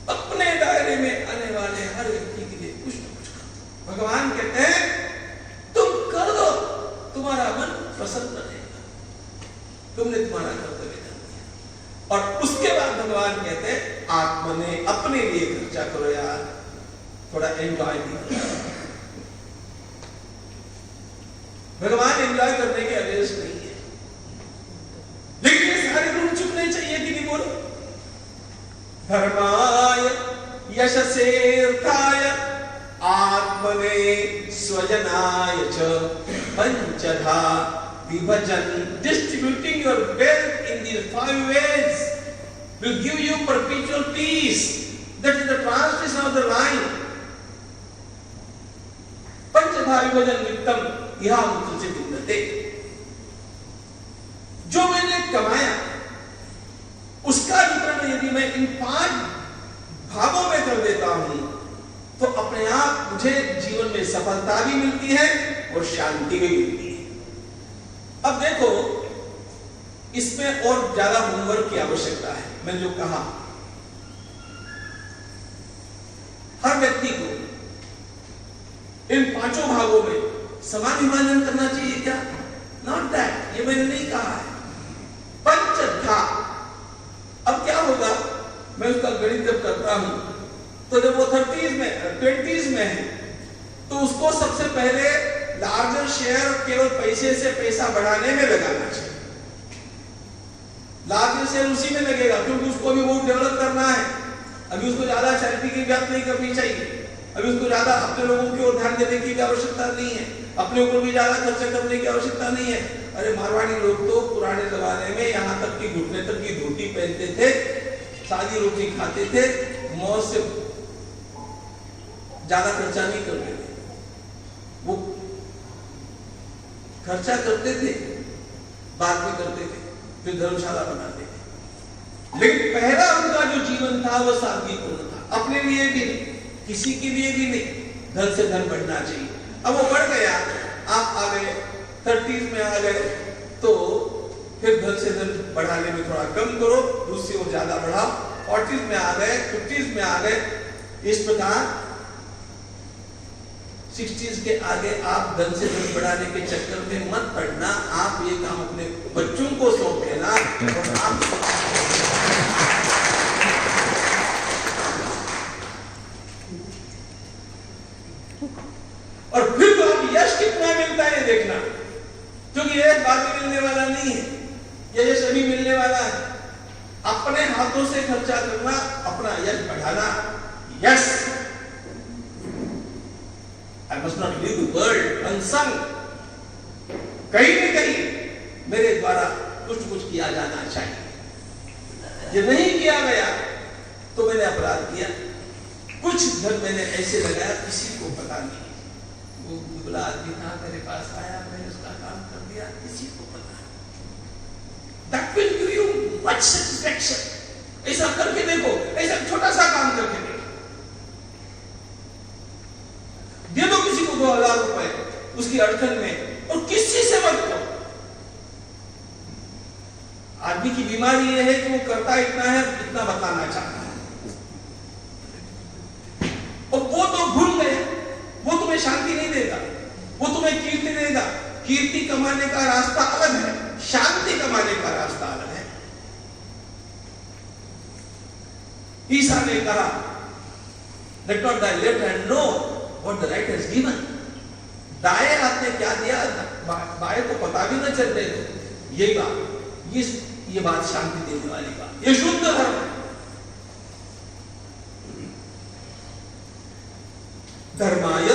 अपने दायरे में आने वाले हर व्यक्ति के लिए कुछ न कुछ करो। भगवान कहते हैं तुम कर दो, तुम्हारा मन प्रसन्न रहेगा, तुमने तुम्हारा कर्तव्य कर दिया। और उसके बाद भगवान कहते हैं आत्मा ने अपने लिए खर्चा करो यार, थोड़ा एंजॉय भी करो। भगवान एंजॉय करने के अवेश नहीं है, लेकिन ये सारे गुण चुकने चाहिए कि नहीं बोलो। धर्माय यशसेर्थाय आत्मने स्वजनाय च पंचधा विभजन। Distributing your wealth in these 5 ways will give you perpetual peace. That is the translation of the line. पंचधा विभजन वित्तम यह मुझसे विन्दते। जो मैंने कमाया उसका वितरण यदि मैं इन 5 भागों में कर देता हूं तो अपने आप मुझे जीवन में सफलता भी मिलती है और शांति भी मिलती है। अब देखो इसमें और ज्यादा होमवर्क की आवश्यकता है। मैंने जो कहा हर व्यक्ति को इन 5 भागों में समान विभाजन करना चाहिए क्या? नॉट दैट, ये मैंने नहीं कहा है। पंचधा, अब क्या होगा, मैं उसका गणित जब करता हूं तो जब वो 20s में है तो उसको सबसे पहले लार्जर शेयर केवल पैसे से पैसा बढ़ाने में लगाना चाहिए। लार्ज शेयर उसी में लगेगा, क्योंकि उसको भी बहुत डेवलप करना है। अभी उसको ज्यादा चैरिटी की बात नहीं करनी चाहिए, अभी उसको ज्यादा अपने लोगों की ओर ध्यान देने की भी आवश्यकता नहीं है, अपने ऊपर भी ज्यादा खर्चा करने की आवश्यकता नहीं है। अरे मारवाड़ी लोग तो पुराने जमाने में यहाँ तक कि घुटने तक की धोती पहनते थे, सादी रोटी खाते थे, मौज से ज्यादा खर्चा नहीं करते थे। वो खर्चा करते थे, बाद में करते थे, फिर धर्मशाला बनाते थे, लेकिन पहला उनका जो जीवन था वो सादगीपूर्ण था। अपने लिए भी नहीं, किसी के लिए भी नहीं, धन से धन बढ़ना चाहिए। अब वो बढ़ गया, आप आ गए 30s में आ गए, तो फिर धन से धन बढ़ाने में थोड़ा कम करो, उससे वो ज्यादा बढ़ाओ। 40s में आ गए, 50s में आ गए, इस प्रकार 60s के आगे आप धन से धन बढ़ाने के चक्कर में मत पड़ना। आप ये काम अपने बच्चों को सौंप देना और आप और फिर तो आप यश कितना मिलता है देखना, क्योंकि यश बाद में मिलने वाला नहीं है, यह यश अभी मिलने वाला है। अपने हाथों से खर्चा करना, अपना यश बढ़ाना। Yes, I must not leave the world unsung. कहीं न कहीं मेरे द्वारा कुछ किया जाना चाहिए। ये नहीं किया गया तो मैंने अपराध किया। कुछ धन मैंने ऐसे लगाया, किसी को पता नहीं। वो दुबला आदमी था, मेरे पास आया, मैंने उसका काम कर दिया, किसी को पता नहीं। That will give you much satisfaction. ऐसा करके देखो, ऐसा छोटा सा काम करके देखो। दे दो किसी को 2000 रुपए उसकी अड़चन में, और किसी से मत करो। आदमी की बीमारी यह है कि वो करता इतना है, इतना बताना चाहता है, और वो तो भूल गए। वो तुम्हें शांति नहीं देगा, वो तुम्हें कीर्ति देगा। कीर्ति कमाने का रास्ता अलग है, शांति कमाने का रास्ता अलग है। ईसा ने कहा, let not thy left hand know what the right has given. दाएं हाथ ने क्या दिया, बाएं को पता भी न चलते। ये बात, ये बात शांति देने वाली बात, ये शुद्ध धर्म है। धर्माय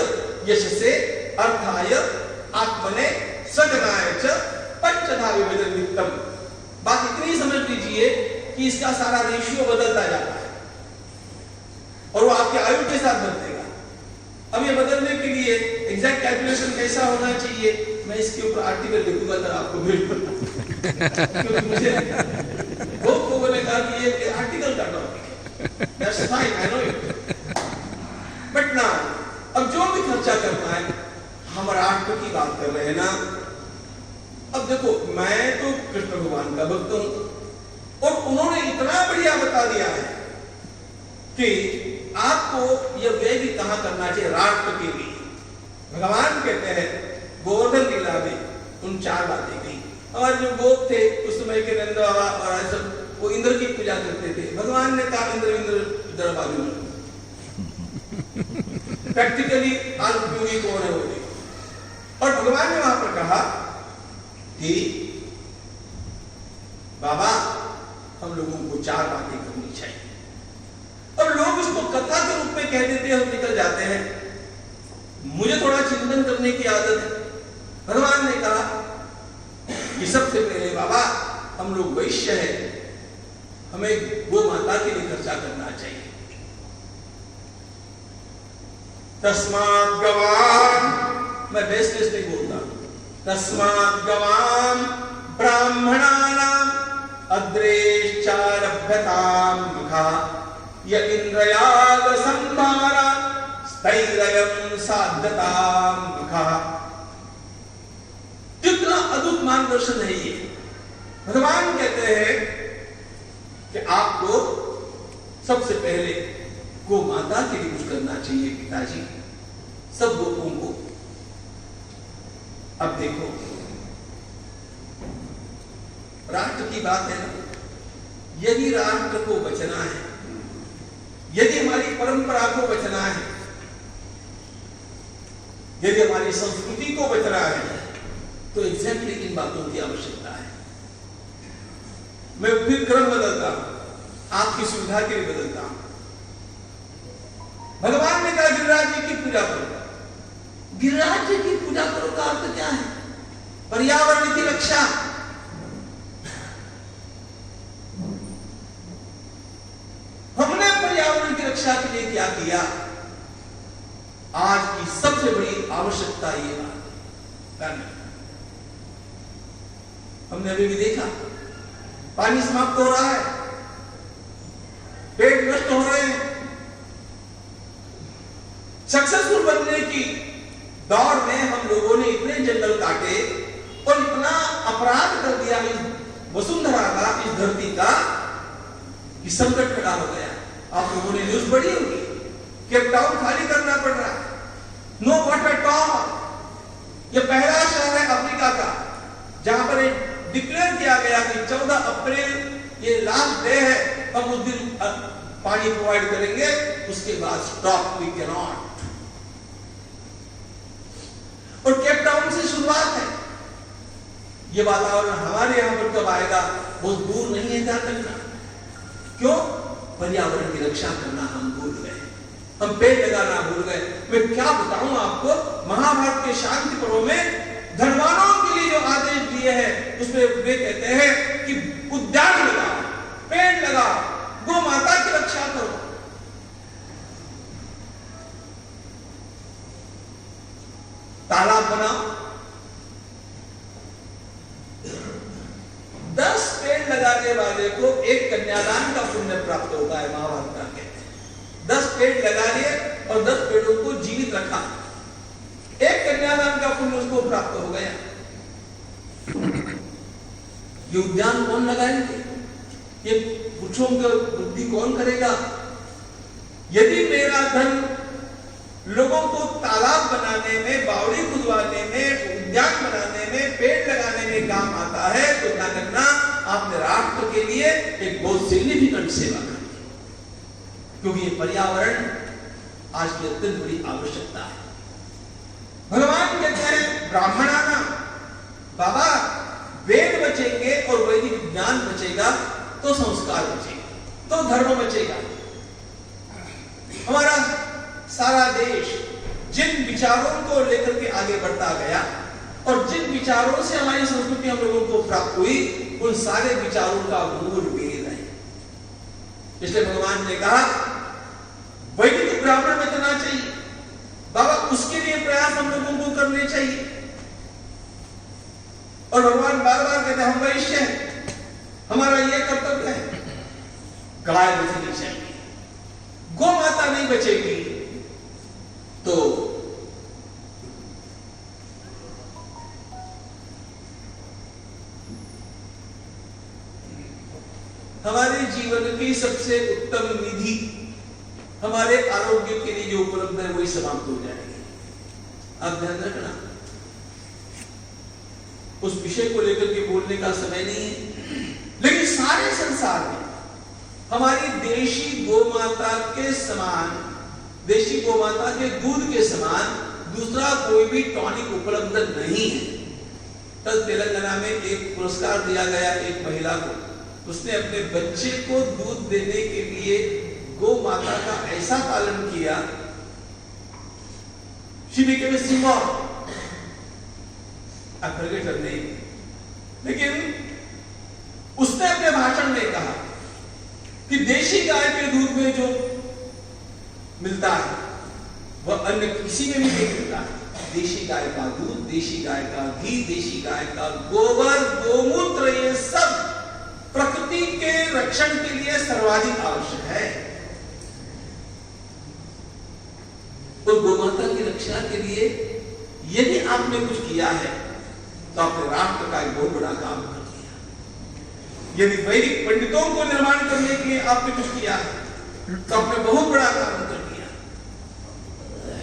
यशसे अर्थाय आत्मने सजनाय च पंचधा विभजन नित्यम। बात इतनी समझ लीजिए कि इसका सारा रेशियो बदलता जाता है और वो आपके आयु के साथ बदलेगा। अब ये बदलने के लिए एग्जैक्ट कैलकुलेशन कैसा होना चाहिए, मैं इसके ऊपर आर्टिकल लिखूंगा तो आपको भेज दूंगा, क्योंकि मुझे बहुत लोगों ने कहा कि ये आर्टिकल का टॉपिक है। That's fine, I know it, but now अब जो भी खर्चा करना है, हम राष्ट्र की बात कर रहे हैं ना। अब देखो, मैं तो कृष्ण भगवान का भक्त हूं और उन्होंने इतना बढ़िया बता दिया है कि आपको यह व्यय भी कहां करना चाहिए राष्ट्र के लिए। भगवान कहते हैं गोवर्धन लीला में उन 4 बातें कही। और जो गोप थे उस समय के नंद बाबा और सब, वो इंद्र की पूजा करते थे। भगवान ने कहा इंद्र इधर बाजू में, प्रैक्टिकली अनुपयोगी कौन है वो। और भगवान ने वहां पर कहा कि बाबा हम लोगों को 4 बातें करनी चाहिए। और लोग इसको कथा के रूप में कह देते हैं और निकल जाते हैं। मुझे थोड़ा चिंतन करने की आदत है। भगवान ने कहा कि सबसे पहले बाबा हम लोग वैश्य हैं, हमें गो माता के लिए खर्चा करना चाहिए। तस्मात् गवाम, मैं बेस्ट नहीं बोलता, तस्मात् गवाम ब्राह्मणानाम अद्रेश्चारभ्यताम मखा य इंद्रयाग संभारा स्थैर्यं साध्यताम मखा। कितना अद्भुत मार्गदर्शन है ये। भगवान कहते हैं कि आपको सबसे पहले गो माता के लिए कुछ करना चाहिए पिताजी, सब गोपों को। अब देखो, राष्ट्र की बात है ना, यदि राष्ट्र को बचना है, यदि हमारी परंपरा को बचना है, यदि हमारी संस्कृति को बचना है, तो एग्जैक्टली इन बातों की आवश्यकता है। मैं फिर क्रम बदलता हूं, आपकी सुविधा के लिए बदलता हूं। भगवान ने कहा गिरिराज जी की पूजा करो। गिरिराज जी की पूजा करो का अर्थ क्या है? पर्यावरण की रक्षा। हमने पर्यावरण की रक्षा के लिए क्या किया? आज की सबसे बड़ी आवश्यकता ये करना। हमने अभी भी देखा पानी समाप्त हो रहा है, पेड़ नष्ट हो रहे हैं। सक्सेसफुल बनने की दौड़ में हम लोगों ने इतने जंगल काटे और इतना अपराध कर दिया इस वसुंधरा का, इस धरती का, कि संकट खड़ा हो गया। आप लोगों ने न्यूज पढ़ी होगी, केप टाउन खाली करना पड़ रहा है, नो वाटर एट ऑल। यह पहला शहर है अफ्रीका का जहां पर डिक्लेयर किया गया कि 14 अप्रैल ये लास्ट डे है, हम उस दिन पानी प्रोवाइड करेंगे, उसके बाद स्टॉप, वी कैन नॉट। और केप टाउन से शुरुआत है। ये वातावरण हमारे यहां पर कब आएगा? बहुत दूर नहीं है जा करना। क्यों? पर्यावरण की रक्षा करना हम भूल गए, हम पेड़ लगाना भूल गए। मैं क्या बताऊं आपको, महाभारत के शांति पर्व में धनवानों के लिए जो आदेश दिए हैं उसमें वे कहते हैं कि उद्यान लगाओ, पेड़ लगाओ, गौ माता की रक्षा करो। तालाब बनाओ, 10 पेड़ लगाने वाले को एक कन्यादान का पुण्य प्राप्त होता है। महाभारत का कहते हैं 10 पेड़ लगा लिए और 10 पेड़ों को जीवित रखा, एक कन्यादान का पुण्य उसको प्राप्त हो गया। ये उद्यान कौन लगाएंगे? ये वृक्षों की वृद्धि कौन करेगा? यदि मेरा धन लोगों को तालाब बनाने में, बावड़ी खुदवाने में, उद्यान बनाने में, पेड़ लगाने में काम आता है, तो क्या करना? आपने राष्ट्र के लिए एक बहुत सिग्निफिकेंट सेवा करनी, क्योंकि ये पर्यावरण आज की अत्यंत बड़ी आवश्यकता है। भगवान कहते हैं ब्राह्मणाना, बाबा वेद बचेंगे और वैदिक ज्ञान बचेगा तो संस्कार बचेगा, तो धर्म बचेगा। हमारा सारा देश जिन विचारों को लेकर के आगे बढ़ता गया और जिन विचारों से हमारी संस्कृति हम लोगों को प्राप्त हुई, उन सारे विचारों का मूल वेद है। इसलिए भगवान ने कहा वैदिक ब्राह्मण बचना चाहिए। बाबा उसके लिए प्रयास हम लोगों को करने चाहिए। और भगवान बार बार कहते हैं हम वैश्य हैं, हमारा यह कर्तव्य है। गाय बचनी चाहिए, गौ माता नहीं बचेगी तो हमारे जीवन की सबसे उत्तम निधि, हमारे आरोग्य के लिए जो उपलब्ध है वही समाप्त हो जाएगी। आप ध्यान रखना, उस विषय को लेकर के बोलने का समय नहीं है, लेकिन सारे संसार में हमारी देशी गोमाता के समान, देशी गोमाता के दूध के समान दूसरा कोई भी टॉनिक उपलब्ध नहीं है। कल तेलंगाना में एक पुरस्कार दिया गया एक महिला को, उसने अपने बच्चे को दूध देने के लिए गौ माता का ऐसा पालन किया, she became a symbol, I forget her name, लेकिन उसने अपने भाषण में कहा कि देशी गाय के दूध में जो मिलता है वह अन्य किसी में भी नहीं मिलता है। देशी गाय का दूध, देशी गाय का घी, देशी गाय का गोबर, गोमूत्र, ये सब प्रकृति के रक्षण के लिए सर्वाधिक आवश्यक है। तो गोमाता की रक्षा के लिए यदि आपने कुछ किया है तो आपने राष्ट्र का एक बहुत बड़ा काम कर दिया। यदि वैदिक पंडितों को निर्माण करने के लिए आपने कुछ किया है तो आपने बहुत बड़ा काम कर दिया।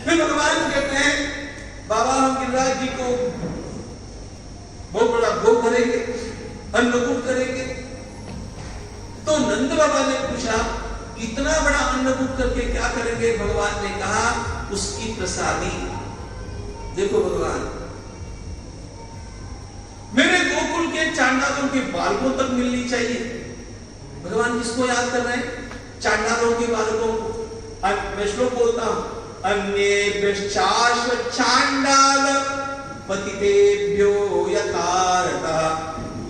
फिर भगवान कहते हैं बाबा हम गिरिराज जी को बहुत बड़ा भोग करेंगे, अन्नकूट करेंगे। तो नंद बाबा ने पूछा इतना बड़ा अन्नकूट करके क्या करेंगे? भगवान ने कहा उसकी प्रसादी। देखो भगवान, मेरे गोकुल के चांडालों के बालकों तक मिलनी चाहिए, भगवान किसको याद कर रहे हैं? चांडालों के बालकों को। मैं श्लोक बोलता हूं, अन्येभ्यश्चाश्व चांडाल पतितेभ्यो यथारतः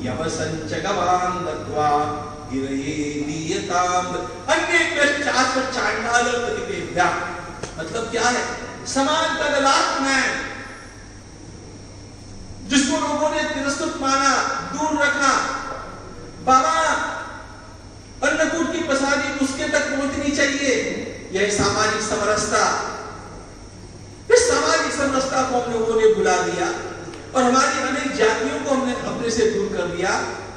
यवसंच गवां दत्वा गिरये दीयताम्। अन्येभ्यश्चाश्व चांडाल पतितेभ्यः मतलब क्या है? समान का द लास्ट मैन, जिसको लोगों ने तिरस्कृत माना, दूर रखा। बाबा अन्नकूट की प्रसादी उसके तक पहुंचनी चाहिए। यह सामाजिक समरसता, इस सामाजिक समरसता को हम लोगों ने भुला दिया और हमारी अनेक जातियों को हमने अपने से दूर कर दिया।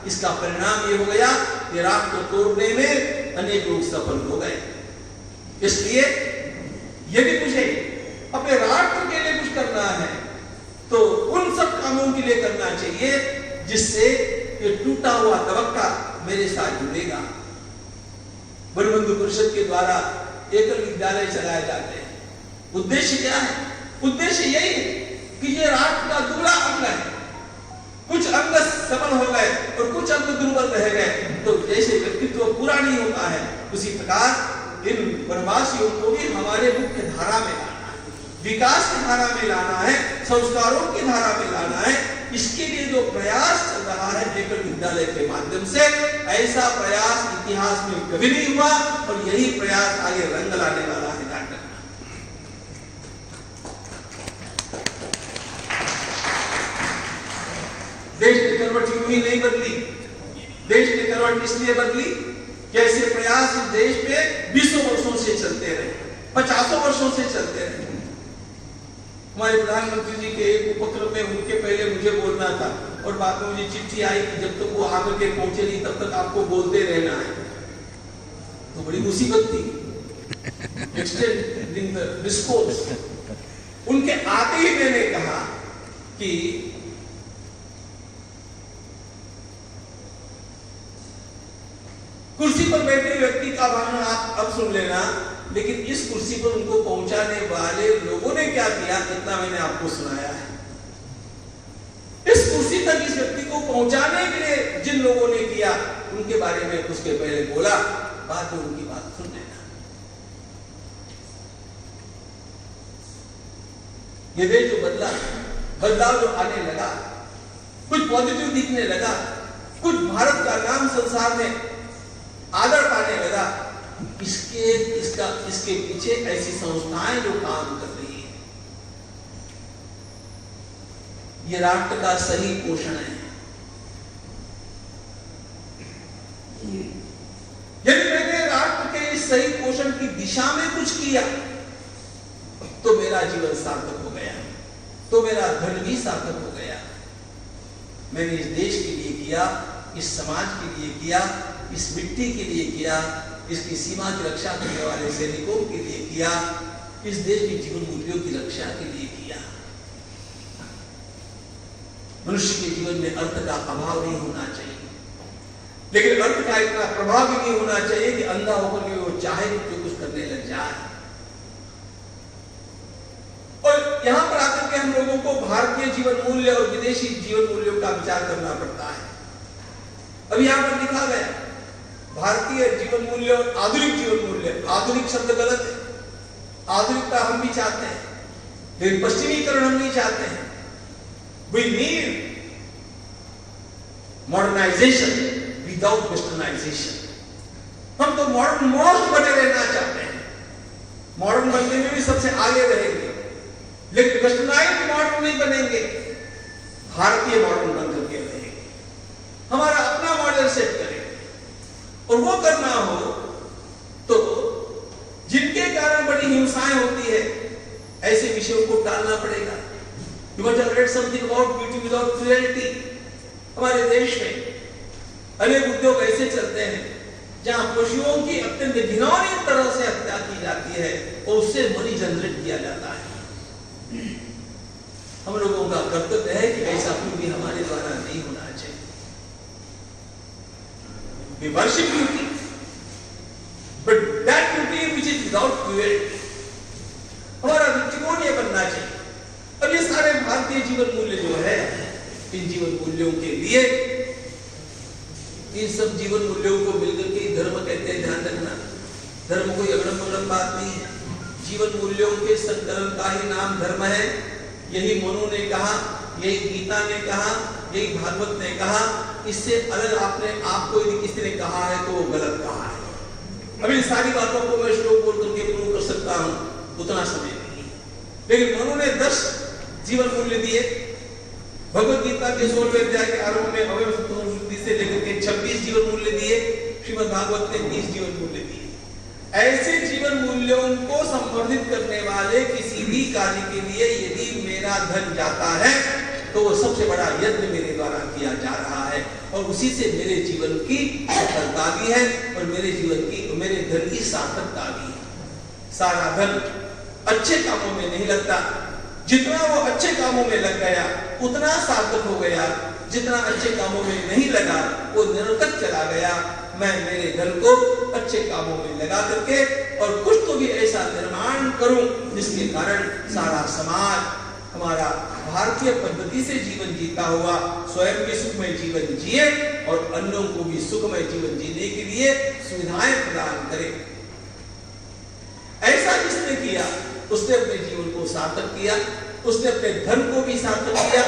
इसका परिणाम ये हो गया कि राष्ट्र को तोड़ने में अनेक लोग सफल हो गए। इसलिए यदि मुझे अपने राष्ट्र के लिए कुछ करना है तो उन सब कामों के लिए करना चाहिए जिससे ये टूटा हुआ तबक्का मेरे साथ जुड़ेगा। बलबंधु परिषद के द्वारा एकल विद्यालय चलाए जाते हैं। उद्देश्य क्या है? उद्देश्य यही है कि ये राष्ट्र का दुबला अंग है, कुछ अंग सबल हो गए और कुछ अंग दुर्बल रह गए, तो जैसे व्यक्तित्व पूरा नहीं होता है, उसी प्रकार इन वनवासियों को भी हमारे मुख्य धारा में लाना है, विकास की धारा में लाना है, संस्कारों की धारा में लाना है। इसके लिए जो प्रयास चल रहा है एकल विद्यालय के माध्यम से, ऐसा प्रयास इतिहास में कभी नहीं हुआ और यही प्रयास आगे रंग लाने वाला है। नाटक देश की करवट यूं ही नहीं बदली। देश की करवट इसलिए बदली कि ऐसे प्रयास इस देश में 20 वर्षों से चलते रहे, 50 वर्षों से चलते रहे। हमारे प्रधानमंत्री जी के एक उपक्रम में उनके पहले मुझे बोलना था और बाद में मुझे चिट्ठी आई कि जब तक वो आकर के पहुंचे नहीं तब तक आपको बोलते रहना है। तो बड़ी मुसीबत थी। Extending the discourse. उनके आते ही मैंने कहा कि कुर्सी पर बैठे व्यक्ति का भाषण आप अब सुन लेना, लेकिन इस कुर्सी पर उनको पहुंचाने वाले लोगों ने क्या किया इतना मैंने आपको सुनाया है। इस कुर्सी तक इस व्यक्ति को पहुंचाने के लिए जिन लोगों ने किया उनके बारे में उसके पहले बोला, बाद में उनकी बात सुन लेना। ये देश जो बदला, बदलाव जो आने लगा, कुछ पॉजिटिव दिखने लगा, कुछ भारत का नाम संसार में आदर पाने लगा, इसके पीछे ऐसी संस्थाएं जो काम कर रही है। ये राष्ट्र का सही पोषण है। यदि मैंने राष्ट्र के इस सही पोषण की दिशा में कुछ किया तो मेरा जीवन सार्थक हो गया, तो मेरा धन भी सार्थक हो गया। मैंने इस देश के लिए किया, इस समाज के लिए किया, इस मिट्टी के लिए किया, इसकी सीमा की रक्षा करने वाले सैनिकों के लिए किया, इस देश के जीवन मूल्यों की रक्षा के लिए किया। मनुष्य के जीवन में अर्थ का अभाव नहीं होना चाहिए, लेकिन अर्थ का इतना प्रभाव भी नहीं होना चाहिए कि अंधा होकर के वो चाहे जो कुछ करने लग जाए। और यहां पर आकर के हम लोगों को भारतीय जीवन मूल्य और विदेशी जीवन मूल्यों का विचार करना पड़ता है। अभी यहां पर लिखा गया भारतीय जीवन मूल्य और आधुनिक जीवन मूल्य। आधुनिक शब्द गलत है। आधुनिकता हम भी चाहते हैं, लेकिन पश्चिमीकरण हम नहीं चाहते हैं। We need modernization without westernization। हम तो मॉडर्न मोस्ट बने रहना चाहते हैं, मॉडर्न बनने में भी सबसे आगे रहेंगे, लेकिन वेस्टर्नाइज्ड मॉडर्न नहीं बनेंगे, भारतीय मॉडर्न बन करके रहेंगे। हमारा अपना मॉडल सेट करें और वो करना हो तो जिनके कारण बड़ी हिंसाएं होती है ऐसे विषयों को टालना पड़ेगा। You must have read something about beauty without cruelty। हमारे देश में अनेक उद्योग ऐसे चलते हैं जहां पशुओं की अत्यंत घिनौनी तरह से हत्या की जाती है और उससे मनी जनरेट किया जाता है। हम लोगों का कर्तव्य है कि ऐसा कुछ भी हमारे द्वारा नहीं होना चाहिए। We worship beauty, but that beauty which is without cruelty। हमारा दृष्टिकोण ये बनना चाहिए। अब ये सारे भारतीय जीवन मूल्य जो है, इन जीवन मूल्यों के लिए इन सब जीवन मूल्यों को मिलकर के कहते हैं, ध्यान रखना, धर्म कोई अगड़म बगड़म बात नहीं है। जीवन मूल्यों के संकलन का ही नाम धर्म है। यही मनु ने कहा, यही गीता ने कहा, यही भागवत ने कहा। इससे अलग आपने आपको यदि किसी ने कहा है तो वो गलत कहा है। अभी सारी बातों को मैं श्लोक बोल करके प्रूव कर सकता हूं, उतना समय नहीं, लेकिन मनु ने 10 जीवन मूल्य दिए। भगवत गीता के 16वें अध्याय के आरंभ में अवयव से लेकर के 26 जीवन मूल्य दिए। श्रीमद् भागवत ने 30 जीवन मूल्य दिए। ऐसे जीवन मूल्यों को संवर्धित करने वाले किसी भी कार्य के लिए यदि मेरा धन जाता है तो वो सबसे बड़ा यज्ञ मेरे द्वारा किया जा रहा है, और उसी से मेरे जीवन की सफलता भी है और मेरे जीवन की, मेरे धन की सार्थकता भी है। सारा धन अच्छे कामों में नहीं लगता। जितना वो अच्छे कामों में लग गया उतना सार्थक हो गया, जितना अच्छे कामों में नहीं लगा वो निरर्थक चला गया। मैं मेरे धन को अच्छे कामों में लगा करके और कुछ तो भी ऐसा निर्माण करूं जिसके कारण सारा समाज हमारा भारतीय पद्धति से जीवन जीता हुआ स्वयं भी सुखमय जीवन जिए और अन्यों को भी सुखमय जीवन जीने के लिए सुविधाएं प्रदान करे। ऐसा जिसने किया उसने अपने जीवन को सार्थक किया, उसने अपने धन को भी सार्थक किया।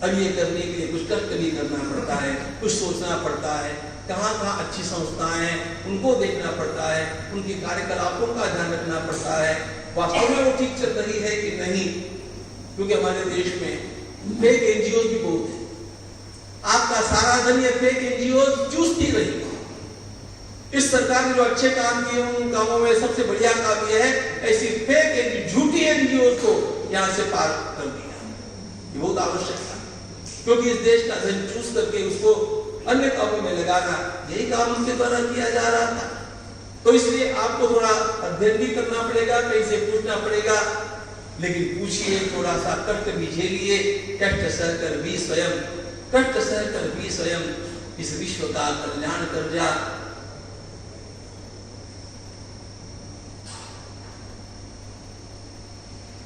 अब ये करने के लिए कुछ कष्ट भी करना पड़ता है, कुछ सोचना पड़ता है, कहाँ अच्छी संस्थाएं हैं उनको देखना पड़ता है, उनके कार्यकलापों का ध्यान रखना पड़ता है, वास्तव में वो ठीक चल रही है कि नहीं, क्योंकि हमारे देश में फेक एनजीओ भी बहुत है। आपका सारा धन ये फेक एनजीओ चूसती रही। इस सरकार ने जो अच्छे काम किए उन कामों में सबसे बढ़िया काम यह है ऐसी फेक झूठी एनजीओ को यहाँ से पार कर दिया। ये बहुत आवश्यक था, क्योंकि इस देश का धन चूस करके उसको अन्य कामों में लगाना, यही काम उनके द्वारा किया जा रहा था। तो इसलिए आपको थोड़ा अध्ययन भी करना पड़ेगा, कहीं से पूछना पड़ेगा, लेकिन पूछिए, थोड़ा सा कष्ट भी झेलिए। कष्ट सहकर भी स्वयं, कष्ट सहकर भी स्वयं इस विश्व का कल्याण कर जा।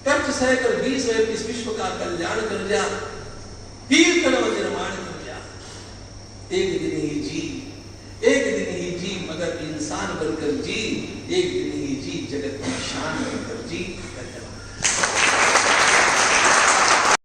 कष्ट सहकर भी स्वयं इस विश्व का कल्याण कर जा, कीर्तन निर्माण कर जा। एक दिन ही जी, एक दिन ही जी, मगर इंसान बनकर जी, एक दिन ही जी, जगत की शान बनकर जी।